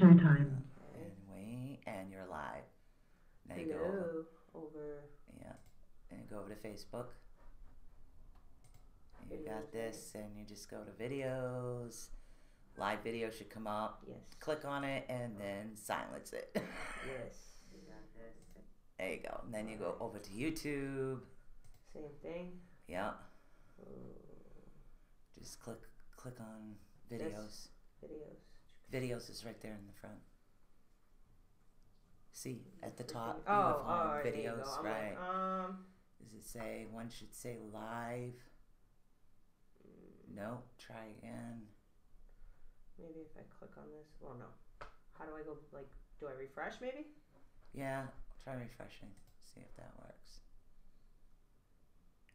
Showtime. And wait, and you're live. Now you Hello. go over. Yeah, and go over to Facebook. And you got this, and you just go to videos. Live video should come up. Yes. Click on it, and then silence it. Yes. You got this. There you go. And then you go over to YouTube. Same thing. Yeah. Just click on videos. Videos. Videos is right there in the front. See, at the top, Oh, you have all right, videos, there you go. right? Like, Does it say, one should say live? No, try again. maybe if I click on this. Well, no. How do I go? Like, do I refresh? Maybe. Yeah, try refreshing. See if that works.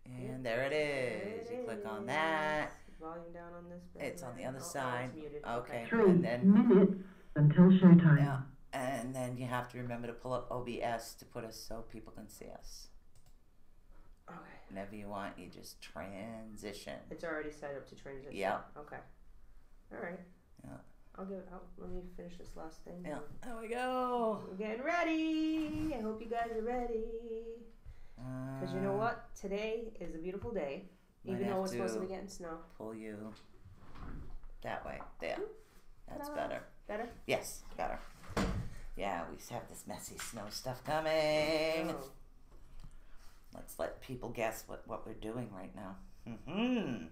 And there it is. You click on that. Volume down on this. It's on the other side. It's muted. Okay. 3 And then minutes until showtime. yeah, and then you have to remember to pull up OBS to put us so people can see us. Okay. Whenever you want, you just transition. It's already set up to transition. Yeah. Okay. All right. Yeah. Let me finish this last thing. Yeah. There we go. We're getting ready. I hope you guys are ready. Because you know what? Today is a beautiful day. Might Even though have we're supposed to to be getting snow. Pull you that way. There. That's Ta-da. better. Better? Yes, better. Yeah, we have this messy snow stuff coming. Oh. Let's let people guess what we're doing right now. Mm-hmm.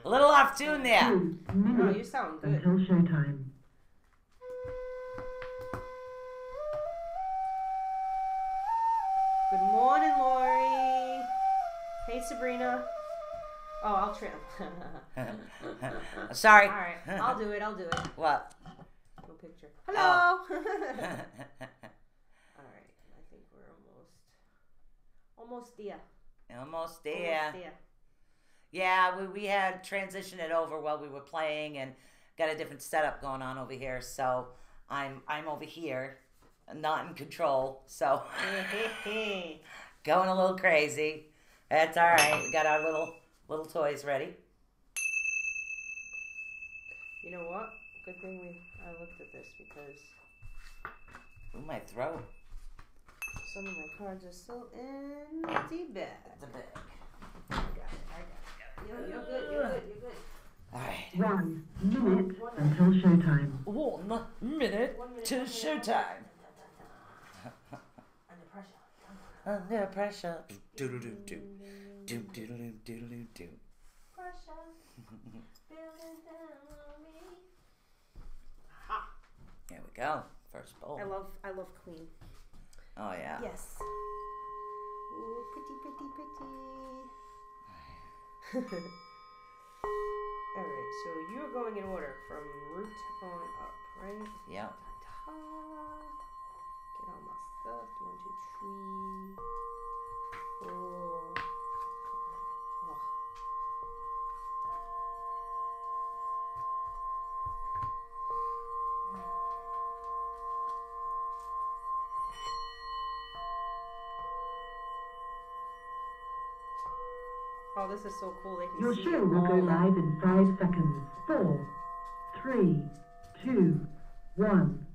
A little off tune there. 2 Oh, minutes you sound good. until showtime. Good morning, Lori. Hey, Sabrina. Oh, I'll trim. Sorry. All right, I'll do it. What? No picture. Hello. Oh. All right, I think we're almost there. Almost there. Almost there. Yeah, we had transitioned it over while we were playing and got a different setup going on over here. So I'm over here, not in control. So going a little crazy. That's all right. We got our little toys ready. You know what? Good thing I looked at this because Ooh, my throat. some of my cards are still in the bag. The bag. I got it. You're good. All right. 1 minute until showtime. 1 minute to showtime. Under pressure. Under pressure. Do-do-do-do. Do-do-do-do-do-do. Pressure. Building down on me. Ha. There we go. First bowl. I love Queen. Oh, yeah. Yes. Ooh, pretty. All right, so you're going in order from root on up, right? Yeah. Ta-ta. Get all my stuff. 1, 2, 3, 4. Oh. Oh, this is so cool. They can Your see show it will go all. live in 5 seconds. 4, 3, 2, 1.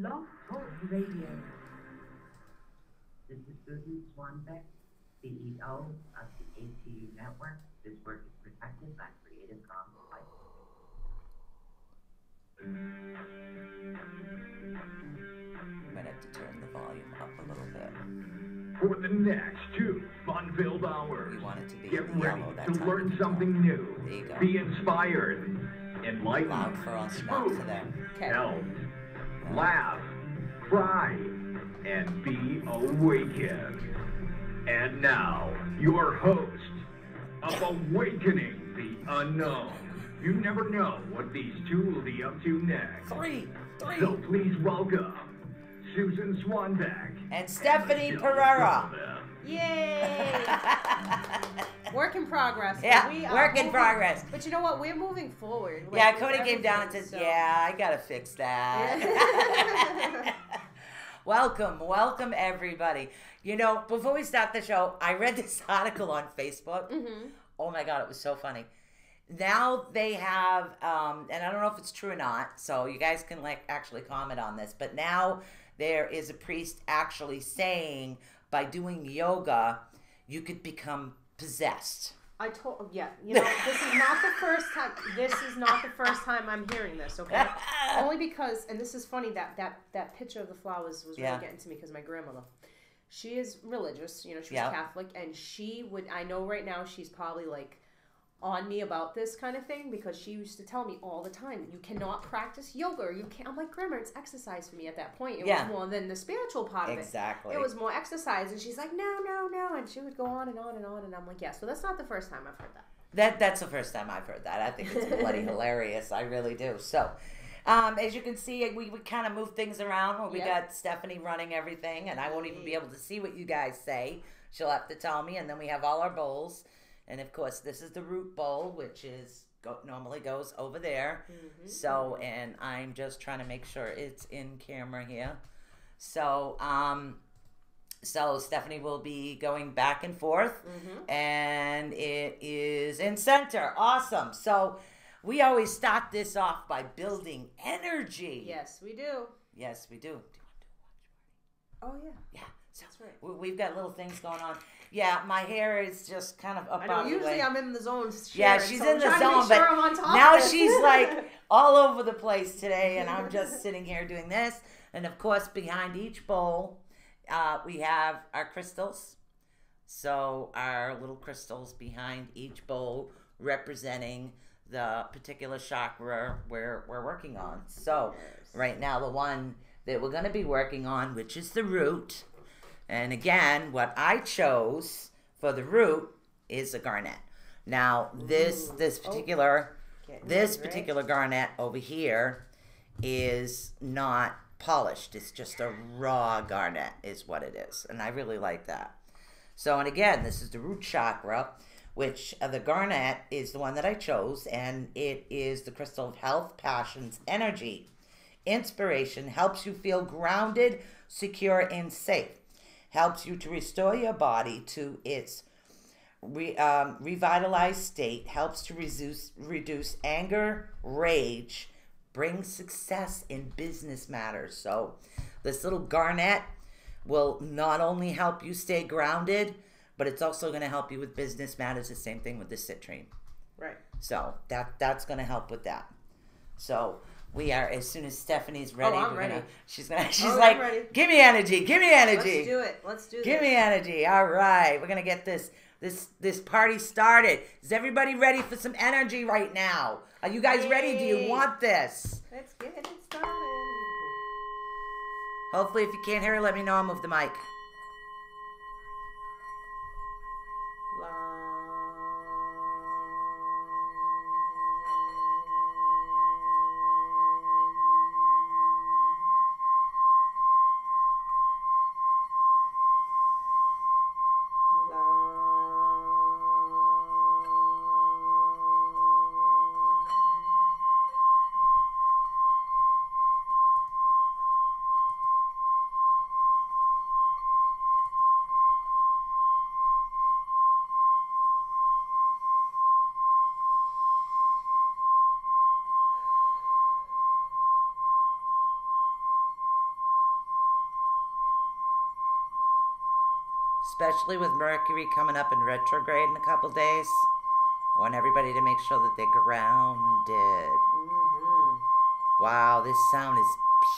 Love Talk Radio. This is Susan Swanbeck, CEO of the ATU Network. This work is protected by Creative Commons You might have to turn the volume up a little bit. For the next 2 fun-filled hours, You want it to be get in ready yellow. That's to how you learn can something tell. new, There you go. be inspired, enlightened, Loud for us, not for them. Okay. help, laugh, cry, and be awakened. And now, your host of Awakening the Unknown. You never know what these two will be up to next. Three. So please welcome Susan Swanbeck And Stephanie Michelle Pereira. Sullivan. Yay! Work in progress. Yeah, We are work in moving- progress. But you know what? We're moving forward. Yeah, with Cody came down and everything, said, so- "Yeah, I gotta fix that." Welcome everybody. You know, before we start the show, I read this article on Facebook. Mhm. Oh my God, it was so funny. Now they have, and I don't know if it's true or not, so you guys can actually comment on this, but now there is a priest actually saying by doing yoga, you could become possessed. Yeah, you know, this is not the first time. This is not the first time I'm hearing this. Okay, only because, and this is funny that picture of the flowers was really getting to me because my grandmother, she is religious. You know, she was Catholic, and she would. I know right now she's probably like on me about this kind of thing because she used to tell me all the time, you cannot practice yoga. Or you can't. I'm like, Grandma, it's exercise for me at that point. It was more than the spiritual part of it. Exactly. It was more exercise, and she's like, no, and she would go on and on and on, and I'm like, yeah. So that's not the first time I've heard that. That's the first time I've heard that. I think it's bloody hilarious. I really do. So, as you can see, we kind of move things around. Where we got Stephanie running everything, and I won't even be able to see what you guys say. She'll have to tell me, and then we have all our bowls. And of course, this is the root bowl, which is normally goes over there. Mm-hmm. So, and I'm just trying to make sure it's in camera here. So, so Stephanie will be going back and forth, and it is in center. Awesome. So, we always start this off by building energy. Yes, we do. Yes, we do. Do you want to do a watch party? Oh yeah. Yeah. So that's right. We've got little things going on. Yeah, my hair is just kind of up I know, out of the usually way. I'm in the zone. Yeah, she's in the zone, but now she's like all over the place today, and I'm just sitting here doing this. And of course, behind each bowl, we have our crystals. So our little crystals behind each bowl representing the particular chakra we're working on. So right now, the one that we're going to be working on, which is the root. And again, what I chose for the root is a garnet. Now, this particular garnet over here is not polished. It's just a raw garnet is what it is. And I really like that. So, and again, this is the root chakra, which the garnet is the one that I chose. And it is the crystal of health, passions, energy, inspiration, helps you feel grounded, secure, and safe. Helps you to restore your body to its revitalized state, helps to reduce anger, rage, brings success in business matters. So this little garnet will not only help you stay grounded, but it's also going to help you with business matters. The same thing with the citrine. Right. So that's going to help with that. So we are, as soon as Stephanie's ready, I'm ready. She's like, ready. give me energy, give me energy. Let's do it. Let's do this. Give me energy. All right, we're gonna get this party started. Is everybody ready for some energy right now? Are you guys ready? Do you want this? Let's get it started. Hopefully, if you can't hear it, let me know. I'll move the mic. Especially with Mercury coming up in retrograde in a couple days. I want everybody to make sure that they're grounded. Wow, this sound is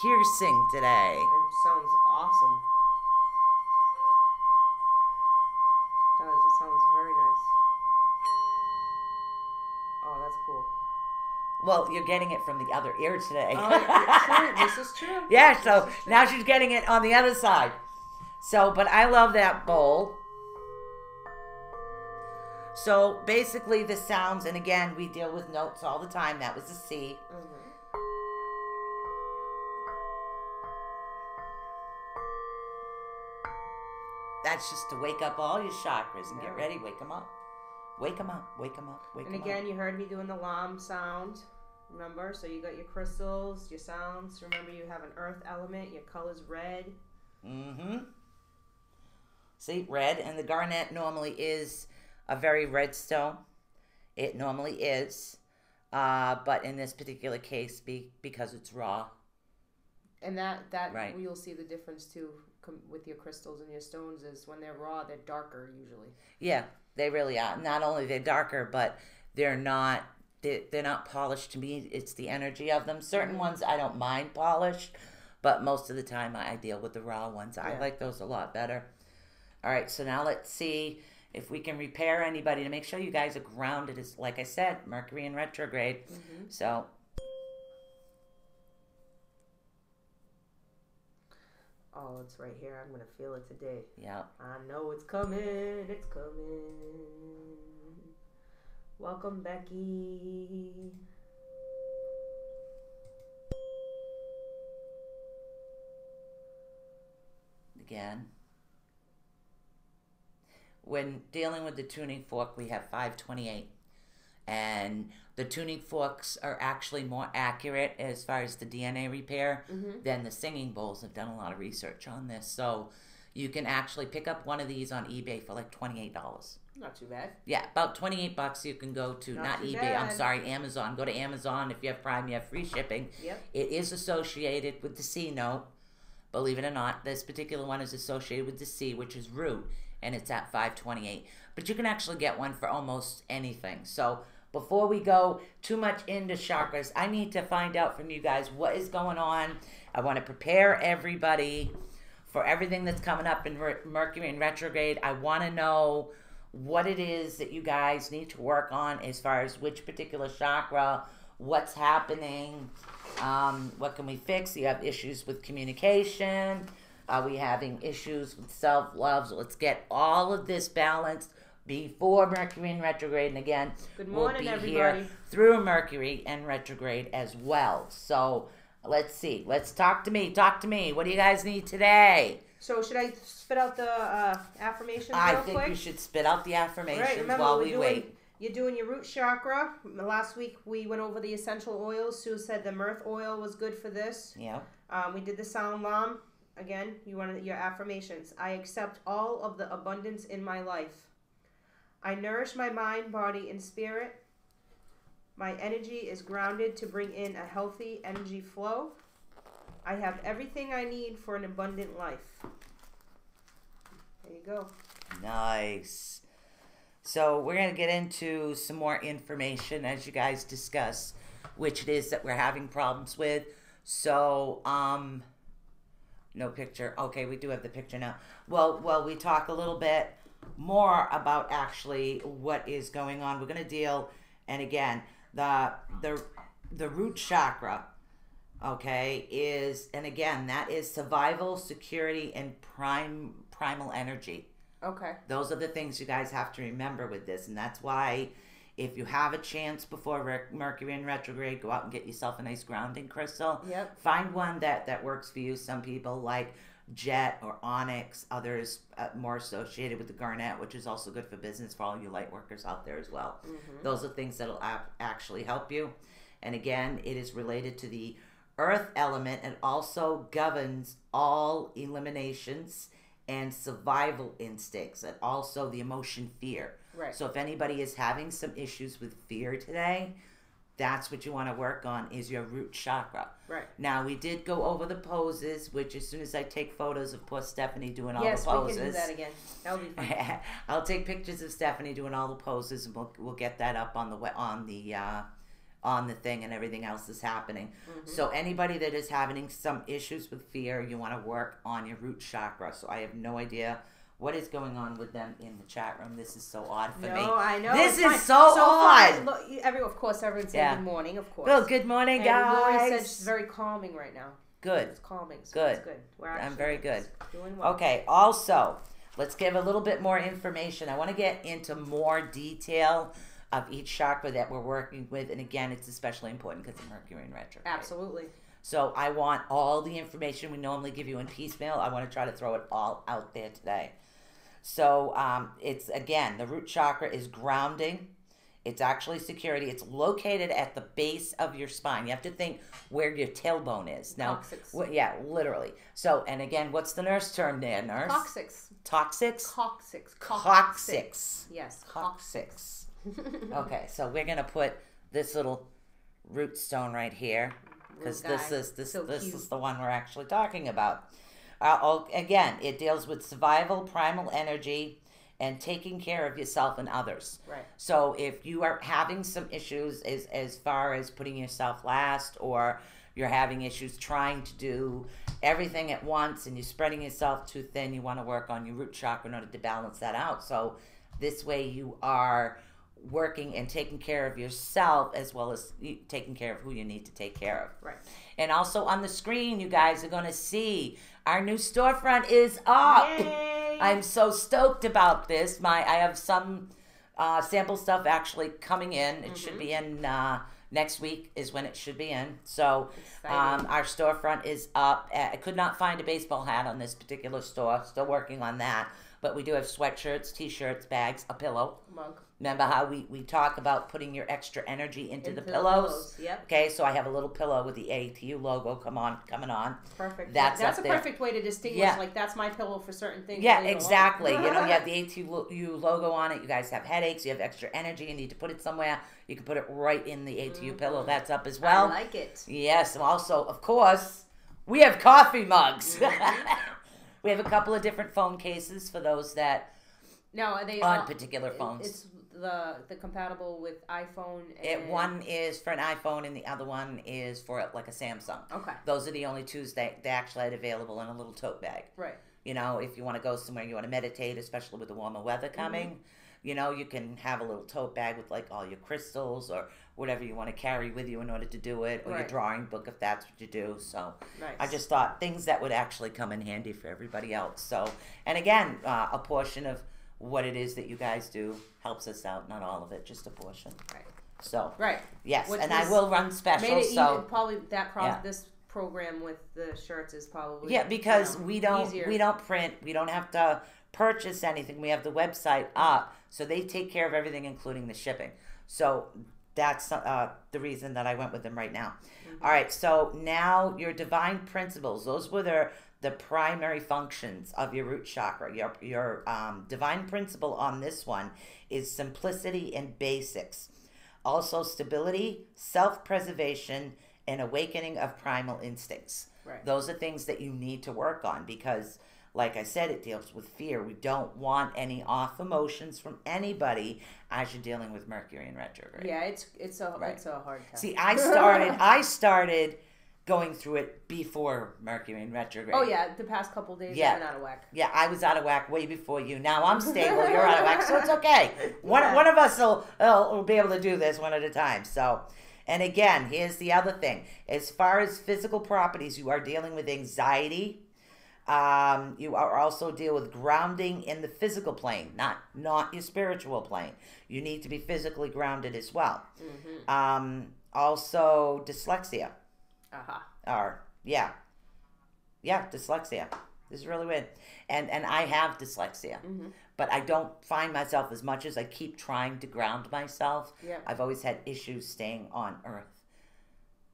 piercing today. It sounds awesome. It does. It sounds very nice. Oh, that's cool. Well, you're getting it from the other ear today. Oh, this is true. Yeah, so now she's getting it on the other side. So, but I love that bowl. So basically the sounds, and again, we deal with notes all the time. That was a C. That's just to wake up all your chakras and get ready. Wake them up. Wake them up. Wake them up. Wake them And up. again, you heard me doing the lam sound. Remember? So you got your crystals, your sounds. Remember, you have an earth element. Your color's red. Mm-hmm. See, red. And the garnet normally is a very red stone. It normally is. But in this particular case, because it's raw. And that right. You'll see the difference too with your crystals and your stones is when they're raw, they're darker usually. Yeah, they really are. Not only they're darker, but they're not polished to me. It's the energy of them. Certain ones I don't mind polished, but most of the time I deal with the raw ones. I like those a lot better. All right, so now let's see if we can repair anybody to make sure you guys are grounded. It's like I said, Mercury in retrograde. So oh, it's right here. I'm going to feel it today. yeah. I know it's coming. It's coming. Welcome, Becky. Again. When dealing with the tuning fork, we have 528. And the tuning forks are actually more accurate as far as the DNA repair than the singing bowls. I've done a lot of research on this. So you can actually pick up one of these on eBay for like $28. Not too bad. Yeah, about $28 you can go to, not eBay, bad. I'm sorry, Amazon. Go to Amazon. If you have Prime, you have free shipping. Yep. It is associated with the C note. Believe it or not, this particular one is associated with the C, which is root, and it's at 528. But you can actually get one for almost anything. So before we go too much into chakras, I need to find out from you guys what is going on. I want to prepare everybody for everything that's coming up in Mercury in retrograde. I want to know what it is that you guys need to work on as far as which particular chakra, what's happening, what can we fix. You have issues with communication. Are we having issues with self-love? So let's get all of this balanced before Mercury in retrograde. And again, Good morning, we'll be everybody. here through Mercury and retrograde as well. So let's see. Let's talk to me. Talk to me. What do you guys need today? So should I spit out the affirmations I real think quick? you should spit out the affirmations Right, remember while we're we doing, wait. You're doing your root chakra. Last week we went over the essential oils. Sue said the mirth oil was good for this. Yeah. We did the sound lam. Again, you wanted your affirmations. I accept all of the abundance in my life. I nourish my mind, body, and spirit. My energy is grounded to bring in a healthy energy flow. I have everything I need for an abundant life. There you go. Nice. So we're going to get into some more information as you guys discuss which it is that we're having problems with. So, no picture. Okay, we do have the picture now. Well, we talk a little bit more about actually what is going on. We're going to deal, and again, the root chakra, okay, is, and again, that is survival, security, and primal energy. Okay. Those are the things you guys have to remember with this, and that's why if you have a chance before Mercury in retrograde, go out and get yourself a nice grounding crystal. Yep. Find one that works for you. Some people like jet or onyx, others more associated with the garnet, which is also good for business for all you light workers out there as well. Those are things that'll actually help you. And again, it is related to the earth element and also governs all eliminations and survival instincts, and also the emotion fear. Right. So if anybody is having some issues with fear today, that's what you want to work on, is your root chakra. Right. Now, we did go over the poses, which as soon as I take photos of poor Stephanie doing all the poses. Yes, we can do that again. That'll be fun. I'll take pictures of Stephanie doing all the poses, and we'll get that up on the thing, and everything else is happening. So anybody that is having some issues with fear, you want to work on your root chakra. So I have no idea what is going on with them in the chat room. This is so odd for me. No, I know. This it's is so odd. Look, of course, everyone's saying good morning, of course. Well, good morning, and Lori guys. said she's very calming right now. Good. It's calming. So Good. It's good. I'm very good. Doing well. Okay, also, let's give a little bit more information. I want to get into more detail of each chakra that we're working with. And again, it's especially important because of Mercury in retrograde. Absolutely. So I want all the information we normally give you in piecemeal. I want to try to throw it all out there today. So it's, again, the root chakra is grounding. It's actually security. It's located at the base of your spine. You have to think where your tailbone is. Now, yeah, literally. So, and again, what's the nurse term there, nurse? Coccyx. Toxics? Coccyx. Coccyx. Yes. Coccyx. Okay, so we're gonna put this little root stone right here because this is the one we're actually talking about. Again, it deals with survival, primal energy, and taking care of yourself and others. Right. So if you are having some issues as far as putting yourself last, or you're having issues trying to do everything at once and you're spreading yourself too thin, you want to work on your root chakra in order to balance that out. So this way you are working and taking care of yourself as well as taking care of who you need to take care of. Right. And also on the screen, you guys are going to see our new storefront is up. Yay! I'm so stoked about this. I have some sample stuff actually coming in. It should be in next week is when it should be in. So our storefront is up. I could not find a baseball hat on this particular store. Still working on that. But we do have sweatshirts, t-shirts, bags, a pillow. Mug. Remember how we talk about putting your extra energy into the pillows? Yep. Okay, so I have a little pillow with the ATU logo coming on. Perfect. That's a perfect way to distinguish. Yeah. Like, that's my pillow for certain things. Yeah, exactly. You know, you have the ATU logo on it. You guys have headaches. You have extra energy. You need to put it somewhere. You can put it right in the ATU pillow. That's up as well. I like it. Yes. Also, of course, we have coffee mugs. We have a couple of different phone cases for those that are they on particular phones. It's the compatible with iPhone. One is for an iPhone and the other one is for like a Samsung. Okay. Those are the only two they actually had available in a little tote bag. Right. You know, if you want to go somewhere, you want to meditate, especially with the warmer weather coming. You know, you can have a little tote bag with like all your crystals or whatever you want to carry with you in order to do it, or your drawing book if that's what you do. So nice. I just thought things that would actually come in handy for everybody else. So, and again, a portion of what it is that you guys do helps us out. Not all of it, just a portion. Right. So yes, Which and I will run specials. Made it so even, probably this program with the shirts is probably because we don't easier. Print, we don't have to purchase anything. We have the website up, so they take care of everything, including the shipping. So that's the reason that I went with them right now. All right, so now your divine principles. Those were the primary functions of your root chakra. Your divine principle on this one is simplicity and basics. Also stability, self-preservation, and awakening of primal instincts. Right. Those are things that you need to work on because, like I said, it deals with fear. We don't want any off emotions from anybody as you're dealing with Mercury in retrograde. Yeah, it's a hard time. See, I started going through it before Mercury in retrograde. Oh yeah, the past couple of days I've been out of whack. Yeah, I was out of whack way before you. Now I'm stable. You're out of whack, so it's okay. One of us will be able to do this one at a time. So, and again, here's the other thing. As far as physical properties, you are dealing with anxiety. You are also deal with grounding in the physical plane, not your spiritual plane. You need to be physically grounded as well. Also dyslexia. Or dyslexia. This is really weird. And I have dyslexia. But I don't find myself as much as I keep trying to ground myself. Yeah. I've always had issues staying on Earth.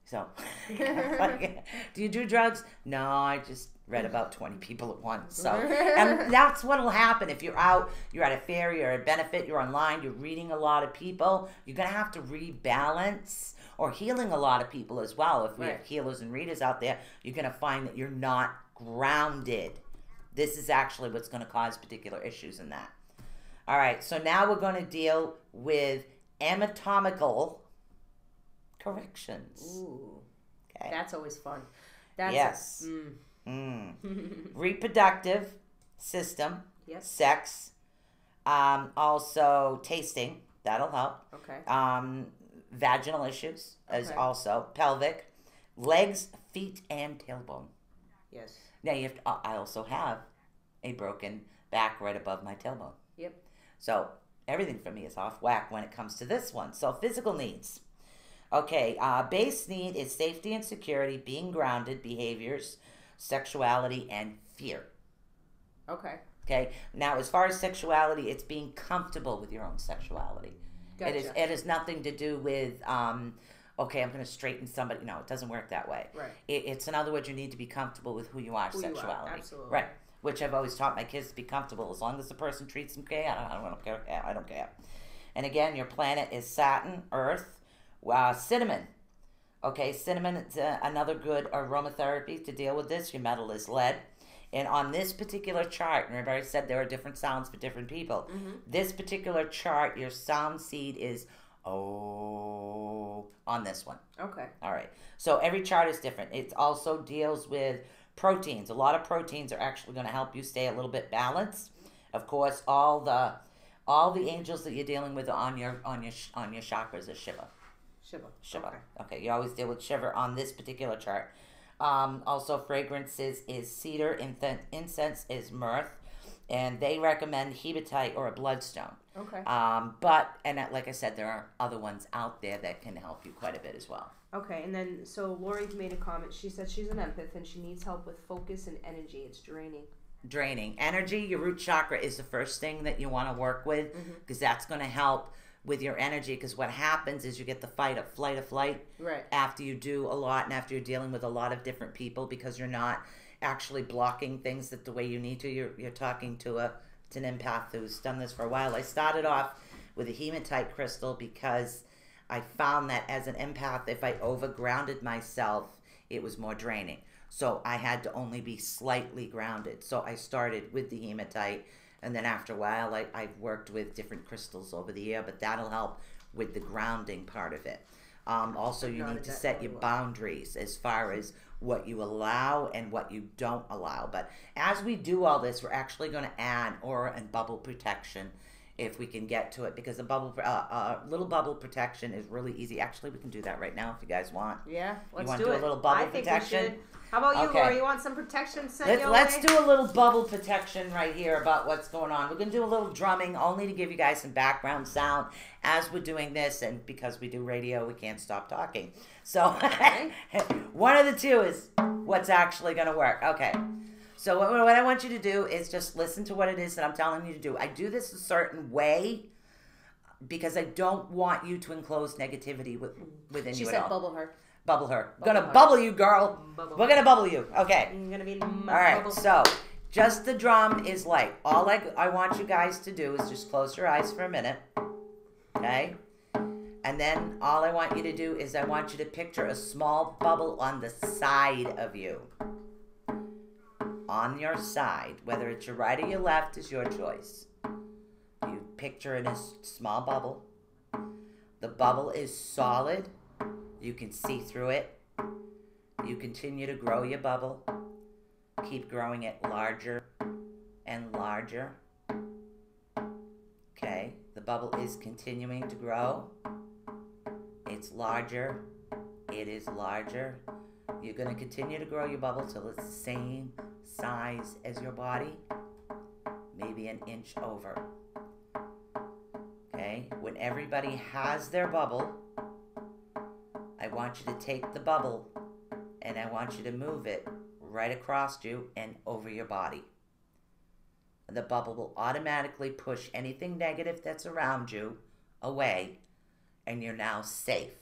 So, do you do drugs? No, I just read about 20 people at once. So, and that's what'll happen if you're out, you're at a fair, you're at a benefit, you're online, you're reading a lot of people. You're gonna have to rebalance, or healing a lot of people as well. If we have healers and readers out there, you're gonna find that you're not grounded. This is actually what's gonna cause particular issues in that. All right, so now we're gonna deal with anatomical corrections. Ooh, okay, that's always fun. Reproductive system. Yep. Sex. Also tasting. That'll help. Okay. Vaginal issues as also pelvic, legs, feet, and tailbone. Yes. Now you have to, I also have a broken back right above my tailbone. Yep. So everything for me is off whack when it comes to this one. So physical needs. Okay, base need is safety and security, being grounded, behaviors, sexuality, and fear. Okay. Okay. Now, as far as sexuality, it's being comfortable with your own sexuality. Gotcha. It has nothing to do with, okay, I'm going to straighten somebody. No, it doesn't work that way. Right. It's, in other words, you need to be comfortable with who you are, sexuality. Absolutely. Right. Which I've always taught my kids to be comfortable. As long as the person treats them okay, I don't care. I don't care. And again, your planet is Saturn, Earth, cinnamon. Okay, cinnamon is another good aromatherapy to deal with this. Your metal is lead. And on this particular chart, remember I said there are different sounds for different people. This particular chart, your sound seed is oh on this one. Okay. All right. So every chart is different. It also deals with proteins. A lot of proteins are actually going to help you stay a little bit balanced. Of course, all the angels that you're dealing with on your chakras are Shiva. Shiva. Okay. You always deal with Shiva on this particular chart. Also, fragrances is cedar, incense is myrrh, and they recommend hematite or a bloodstone. Okay. Like I said, there are other ones out there that can help you quite a bit as well. Okay, and then so Lori made a comment. She said she's an empath and she needs help with focus and energy. It's draining. Energy. Your root chakra is the first thing that you want to work with because that's going to help with your energy, because what happens is you get the flight or flight right after you do a lot and after you're dealing with a lot of different people, because you're not actually blocking things the way you need to. You're talking to an empath who's done this for a while. I started off with a hematite crystal because I found that as an empath, if I overgrounded myself, it was more draining. So I had to only be slightly grounded. So I started with the hematite. And then after a while, I've worked with different crystals over the year, but that'll help with the grounding part of it. Also, you need to set your boundaries as far as what you allow and what you don't allow. But as we do all this, we're actually going to add aura and bubble protection if we can get to it, because a little bubble protection is really easy. Actually, we can do that right now if you guys want. Yeah, let's do it. A little bubble protection? We should. How about you, Okay. Laura? You want some protection sent your Let's way? do a little bubble protection right here about what's going on. We're going to do a little drumming only to give you guys some background sound as we're doing this, and because we do radio, we can't stop talking. So one of the two is what's actually going to work. Okay. So what I want you to do is just listen to what it is that I'm telling you to do. I do this a certain way because I don't want you to enclose negativity within you at all. She said bubble her. Bubble her. Gonna bubble you, girl. We're gonna bubble you. Okay. You're gonna be all right. bubble. So just the drum is light. All I want you guys to do is just close your eyes for a minute. Okay. And then all I want you to do is I want you to picture a small bubble on the side of you. On your side, whether it's your right or your left is your choice. You picture in a small bubble. The bubble is solid. You can see through it. You continue to grow your bubble. Keep growing it larger and larger. Okay, the bubble is continuing to grow. It's larger. It is larger. You're going to continue to grow your bubble till it's the same size as your body, maybe an inch over. Okay, when everybody has their bubble, I want you to take the bubble and I want you to move it right across you and over your body. The bubble will automatically push anything negative that's around you away, and you're now safe.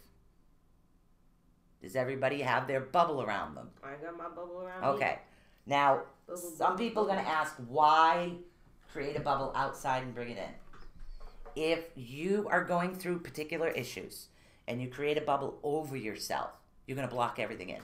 Does everybody have their bubble around them? I got my bubble around me. Okay. Now, some people are going to ask, why create a bubble outside and bring it in? If you are going through particular issues and you create a bubble over yourself, you're going to block everything in.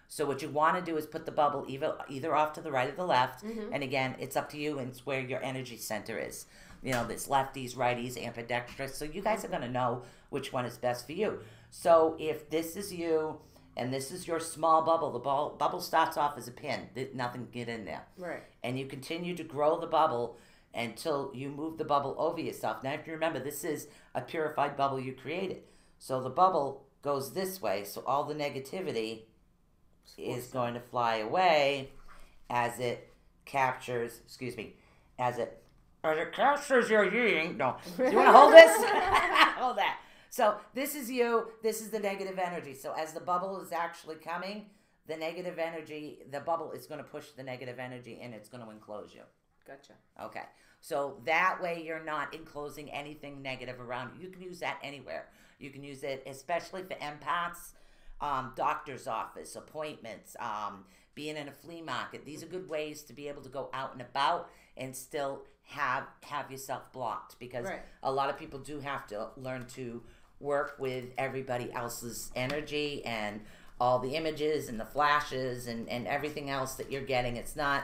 So what you want to do is put the bubble either off to the right or the left. And again, it's up to you, and it's where your energy center is. You know, there's lefties, righties, ambidextrous. So you guys are going to know which one is best for you. So if this is you and this is your small bubble, the bubble starts off as a pin. Nothing can get in there. Right. And you continue to grow the bubble until you move the bubble over yourself. Now, if you remember, this is a purified bubble you created. So the bubble goes this way, so all the negativity is going to fly away as it captures, as it captures your yin. No. Do you want to hold this? Hold that. So this is you. This is the negative energy. So as the bubble is actually coming, the negative energy, the bubble is going to push the negative energy and it's going to enclose you. Gotcha. Okay. So that way you're not enclosing anything negative around you. You can use that anywhere. You can use it especially for empaths, doctor's office, appointments, being in a flea market. These are good ways to be able to go out and about and still have yourself blocked, because a lot of people do have to learn to work with everybody else's energy and all the images and the flashes and everything else that you're getting. It's not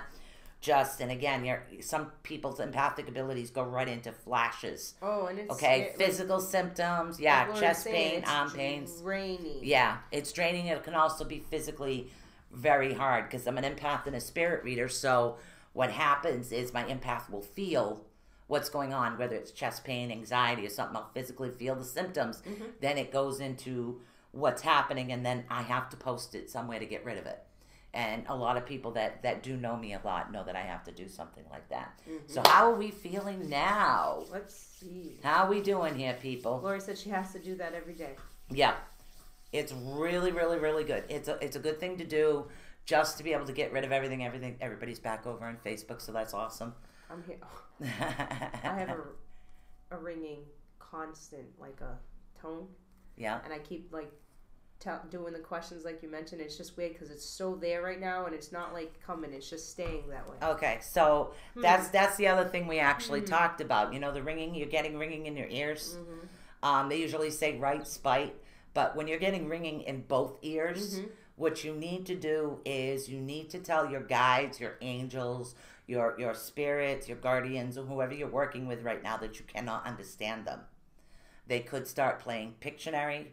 just, and again, some people's empathic abilities go right into flashes. Oh, and it's physical symptoms, chest pain, arm pains. Draining. Yeah, it's draining. It can also be physically very hard, because I'm an empath and a spirit reader. So what happens is my empath will feel what's going on, whether it's chest pain, anxiety, or something. I'll physically feel the symptoms. Then it goes into what's happening, and then I have to post it somewhere to get rid of it. And a lot of people that do know me a lot know that I have to do something like that. So how are we feeling now? Let's see. How are we doing here, people? Lori said she has to do that every day. Yeah. It's really, really, really good. It's a good thing to do, just to be able to get rid of everything. Everybody's back over on Facebook, so that's awesome. I'm here. I have a ringing constant, like a tone. Yeah. And I keep like doing the questions like you mentioned. It's just weird because it's so there right now, and it's not like coming. It's just staying that way. Okay, so that's the other thing we actually talked about. You know, the ringing. You're getting ringing in your ears. They usually say right spite, but when you're getting ringing in both ears, what you need to do is you need to tell your guides, your angels, your spirits, your guardians, or whoever you're working with right now that you cannot understand them. They could start playing Pictionary.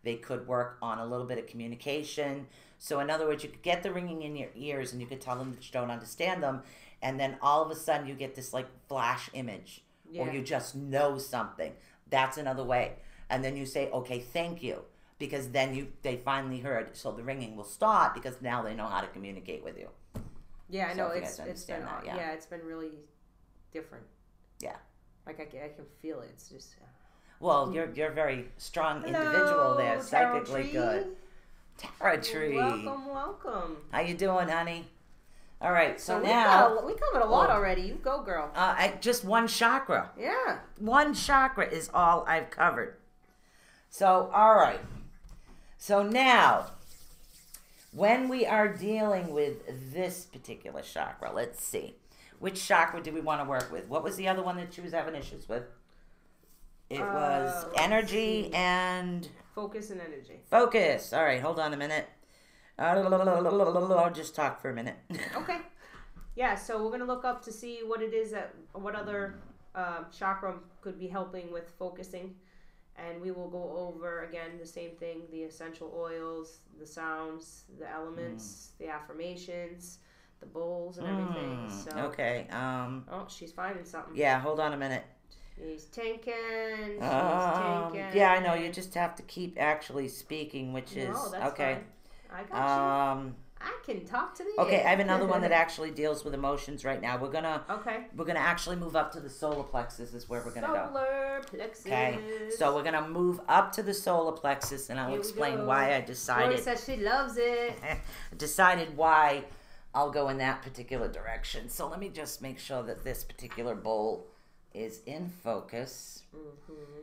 They could work on a little bit of communication. So in other words, you could get the ringing in your ears and you could tell them that you don't understand them. And then all of a sudden you get this like flash image, or you just know something. That's another way. And then you say, okay, thank you. Because then they finally heard. So the ringing will stop, because now they know how to communicate with you. Yeah, I know. So It's been that, it's been really different. Yeah. Like I can feel it. It's just... Well, you're a very strong individual there, psychically good. Tara Tree. Welcome. How you doing, honey? All right, so we now... we covered a lot already. You go, girl. Just one chakra. Yeah. One chakra is all I've covered. So, all right. So now, when we are dealing with this particular chakra, let's see. Which chakra do we want to work with? What was the other one that she was having issues with? It was energy and... Focus and energy. Focus. All right, hold on a minute. I'll just talk for a minute. Okay. Yeah, so we're going to look up to see what it is what other chakra could be helping with focusing. And we will go over, again, the same thing, the essential oils, the sounds, the elements, the affirmations, the bowls and everything. So, okay. Oh, she's finding something. Yeah, hold on a minute. She's tinking. Yeah, I know. You just have to keep actually speaking, which is... No, that's okay. Fine. I got you. I can talk to the Okay, I have another one that actually deals with emotions right now. We're gonna actually move up to the solar plexus is where we're gonna go. Solar plexus. Okay, so we're gonna move up to the solar plexus, and I'll explain why I decided. Lori says she loves it. Decided why I'll go in that particular direction. So let me just make sure that this particular bowl is in focus.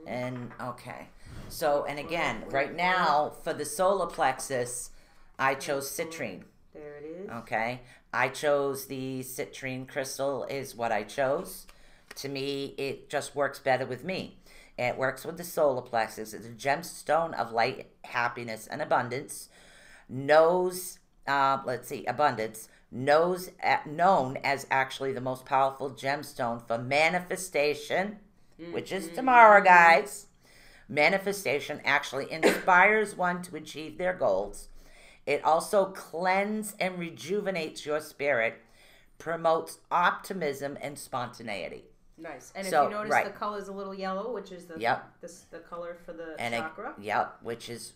And okay, so and again, right now for the solar plexus, I chose citrine. There it is. Okay. I chose the citrine crystal is what I chose. To me, it just works better with me. It works with the solar plexus. It's a gemstone of light, happiness, and abundance. Abundance. Known as actually the most powerful gemstone for manifestation, which is tomorrow, guys. Manifestation actually inspires one to achieve their goals. It also cleanses and rejuvenates your spirit, promotes optimism and spontaneity. Nice. And if you notice, the color is a little yellow, which is the color for the chakra. Which is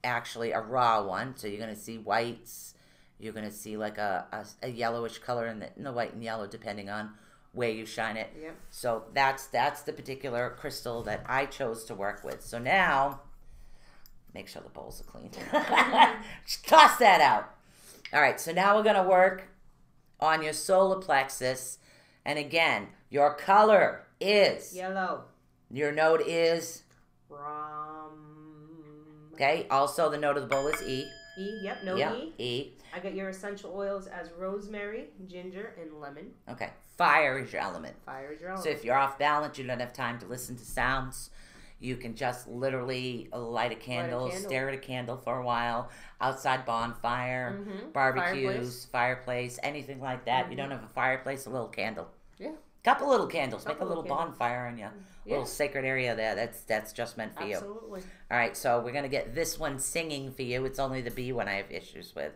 actually a raw one. So you're going to see whites. You're going to see like a yellowish color in the white and yellow, depending on where you shine it. Yep. So that's the particular crystal that I chose to work with. So now... Make sure the bowls are clean. Just toss that out. All right, so now we're going to work on your solar plexus. And again, your color is yellow. Your note is Rum. Okay. Also, the note of the bowl is E. E. Yep. No Yep. E. E. I got your essential oils as rosemary, ginger, and lemon. Okay. Fire is your element. Fire is your element. So if you're off balance, you don't have time to listen to sounds, you can just literally light a candle, stare at a candle for a while, outside bonfire, barbecues, fireplace, anything like that. You don't have a fireplace, a little candle. Yeah. Couple little candles. Make a little bonfire in your little sacred area there. That's just meant for you. Absolutely. All right, so we're going to get this one singing for you. It's only the B one I have issues with.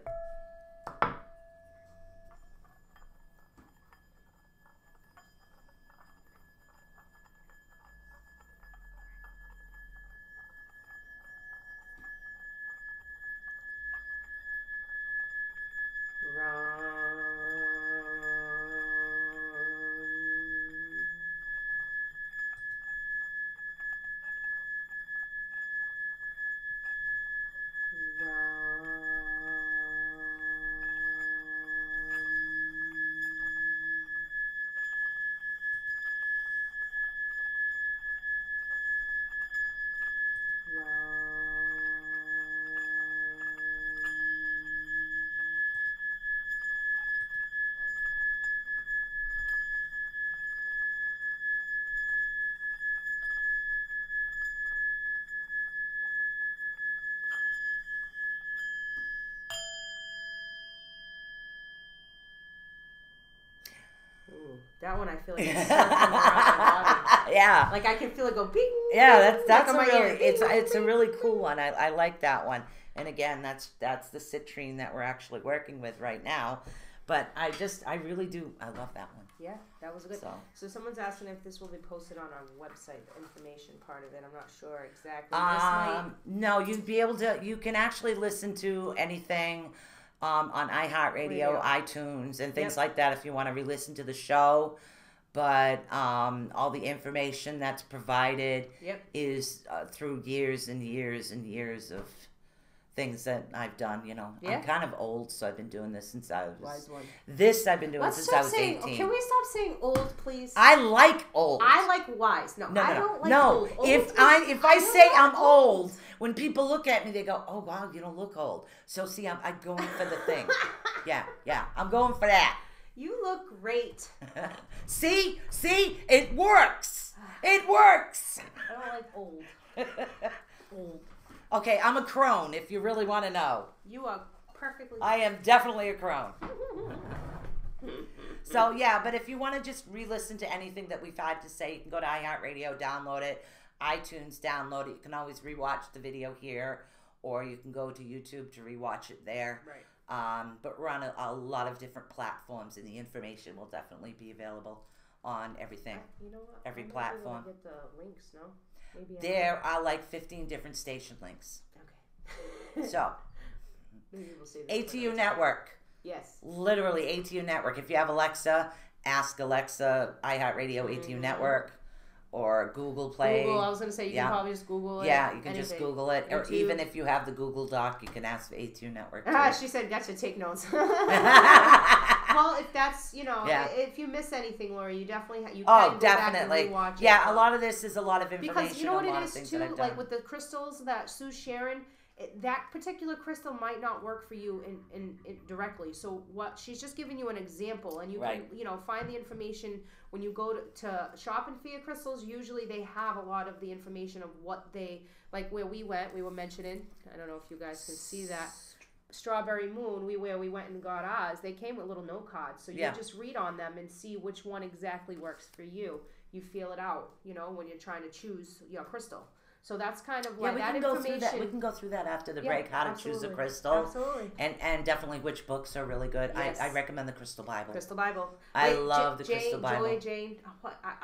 That one I feel like it's circling around my body. Yeah. Like I can feel it go bing. Yeah, that's like a really ear. Bing, it's a bing, really bing, cool bing. one. I like that one. And again, that's the citrine that we're actually working with right now. But I really do. I love that one. Yeah, that was good. So someone's asking if this will be posted on our website, the information part of it. I'm not sure exactly. No, you'd be able to. You can actually listen to anything on iHeartRadio, iTunes, and things like that if you want to re-listen to the show. But all the information that's provided is through years and years and years of things that I've done. You know, I'm kind of old, so I've been doing this since I was. Wise one. This I've been doing since I was 18. Can we stop saying old, please? I like old. I like wise. No, I don't like old. If I say I'm old, when people look at me, they go, "Oh wow, you don't look old." So see, I'm going for the thing. Yeah, I'm going for that. You look great. See, it works. It works. I don't like old. Old. Okay, I'm a crone. If you really want to know, you are perfectly. I am definitely a crone. So yeah, but if you want to just re-listen to anything that we've had to say, you can go to iHeartRadio, download it, iTunes, download it. You can always rewatch the video here, or you can go to YouTube to rewatch it there. Right. But we're on a lot of different platforms, and the information will definitely be available on everything. You know what? Every platform. Get the links, no? Maybe there are like 15 different station links. Okay. So, maybe we'll see this ATU Network. Yes. Literally ATU Network. If you have Alexa, ask Alexa iHeartRadio ATU Network. Or Google Play. Google, I was going to say, you can probably just Google it. Yeah, you can just Google it. Or even if you have the Google Doc, you can ask for A2 Network. She said, gotcha, take notes. Well, if that's, if you miss anything, Lori, you definitely you can go definitely. Back and rewatch it. Yeah, a lot of this is a lot of information. Because you know what it is, too? Like with the crystals that Sue's sharing, that particular crystal might not work for you in directly. So what she's just giving you an example, and you can find the information when you go to shop in Fia Crystals. Usually they have a lot of the information of what they like. Where we went, we were mentioning. I don't know if you guys can see that Strawberry Moon. Where we went and got ours. They came with little note cards, so you just read on them and see which one exactly works for you. You feel it out, when you're trying to choose your crystal. So that's kind of like that information. We can go through that after the break, how to choose a crystal. Absolutely. And definitely which books are really good. Yes. I recommend the Crystal Bible. Crystal Bible. I love the Crystal Bible. Joy Jane.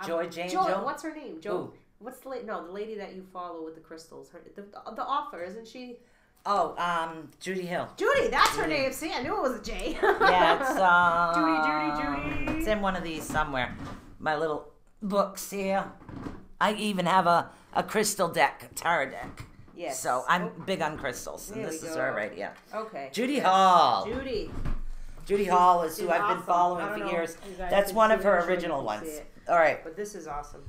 Joy Jane. Joy. What's her name? Joe. Ooh. What's the lady that you follow with the crystals? The author, isn't she? Oh, Judy Hill. Judy, that's her name. See, I knew it was a J. Yeah, it's Judy. It's in one of these somewhere. My little books here. I even have a crystal deck, tarot deck. Yes. So I'm big on crystals, and this is her right here. Okay. Judy Hall. Judy. Judy Hall is who She's I've been awesome. following I don't for know. years. You guys That's can one see of it. her I'm sure you original can ones. see it. All right. But this is awesome.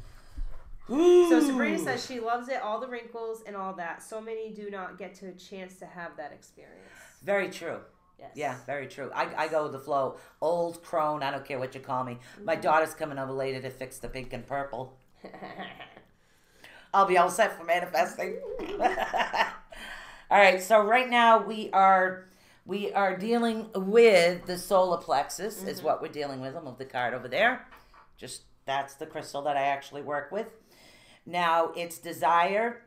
Ooh. So Sabrina says she loves it, all the wrinkles and all that. So many do not get to a chance to have that experience. Very true. Yes. Yeah, very true. I go with the flow. Old crone, I don't care what you call me. My daughter's coming over later to fix the pink and purple. I'll be all set for manifesting. All right, so right now we are dealing with the solar plexus is what we're dealing with. I'll move the card over there. Just that's the crystal that I actually work with. Now it's desire,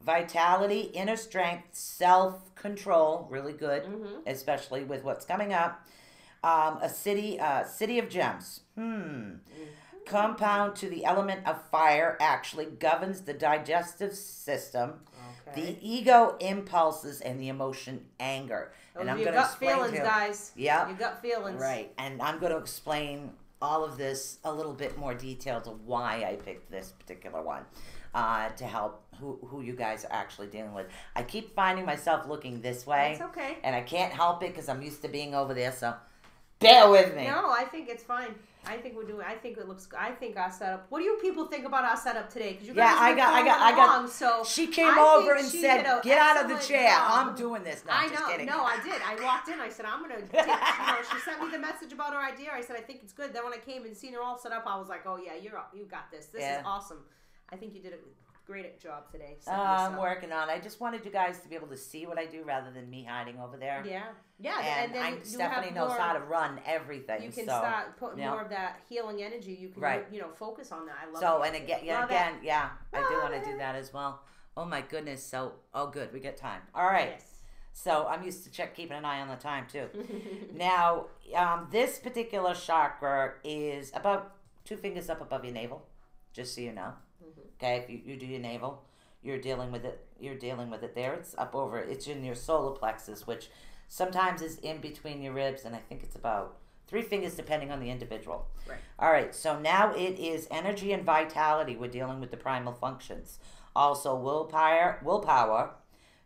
vitality, inner strength, self-control, really good, especially with what's coming up. A city of gems. Compound to the element of fire actually governs the digestive system, the ego impulses, and the emotion anger. Those and I'm your going to gut explain feelings, guys. Yeah, Your gut feelings. right. And I'm going to explain all of this a little bit more detailed of why I picked this particular one to help who you guys are actually dealing with. I keep finding myself looking this way. It's okay. And I can't help it because I'm used to being over there, so bear with me. No, I think it's fine. I think we're doing. I think it looks. I think our setup. What do you people think about our setup today? Because you guys I got. So she came over and said, "Get out of the chair. Job. I'm doing this." No, I I'm just know. kidding. No, I did. I walked in. I said, "I'm gonna." Take, she sent me the message about her idea. I said, "I think it's good." Then when I came and seen her all set up, I was like, "Oh yeah, you got this. This is awesome." I think you did a great job today. I'm working on it. I just wanted you guys to be able to see what I do rather than me hiding over there. Yeah. Yeah. And then Stephanie knows how to run everything. You can start putting more of that healing energy. You can, focus on that. I love it. So, and again, I do want to do that as well. Oh my goodness. So, good. We get time. All right. Yes. So I'm used to keeping an eye on the time too. Now, this particular chakra is about 2 fingers up above your navel, just so you know. Okay, if you do your navel, you're dealing with it. You're dealing with it there. It's up over. It's in your solar plexus, which sometimes is in between your ribs, and I think it's about 3 fingers depending on the individual. Right. All right. So now it is energy and vitality. We're dealing with the primal functions. Also, willpower,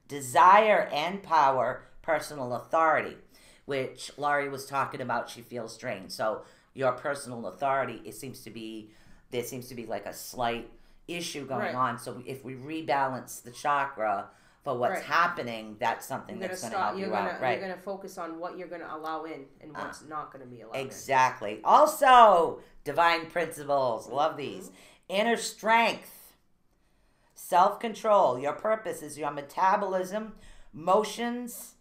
desire and power, personal authority, which Laurie was talking about. She feels drained. So your personal authority, there seems to be like a slight issue going on. So if we rebalance the chakra for what's happening, that's something that's going to help you out. Right. You're going to focus on what you're going to allow in and what's not going to be allowed in. Also, divine principles. Love these. Inner strength. Self-control. Your purpose is your metabolism, motions,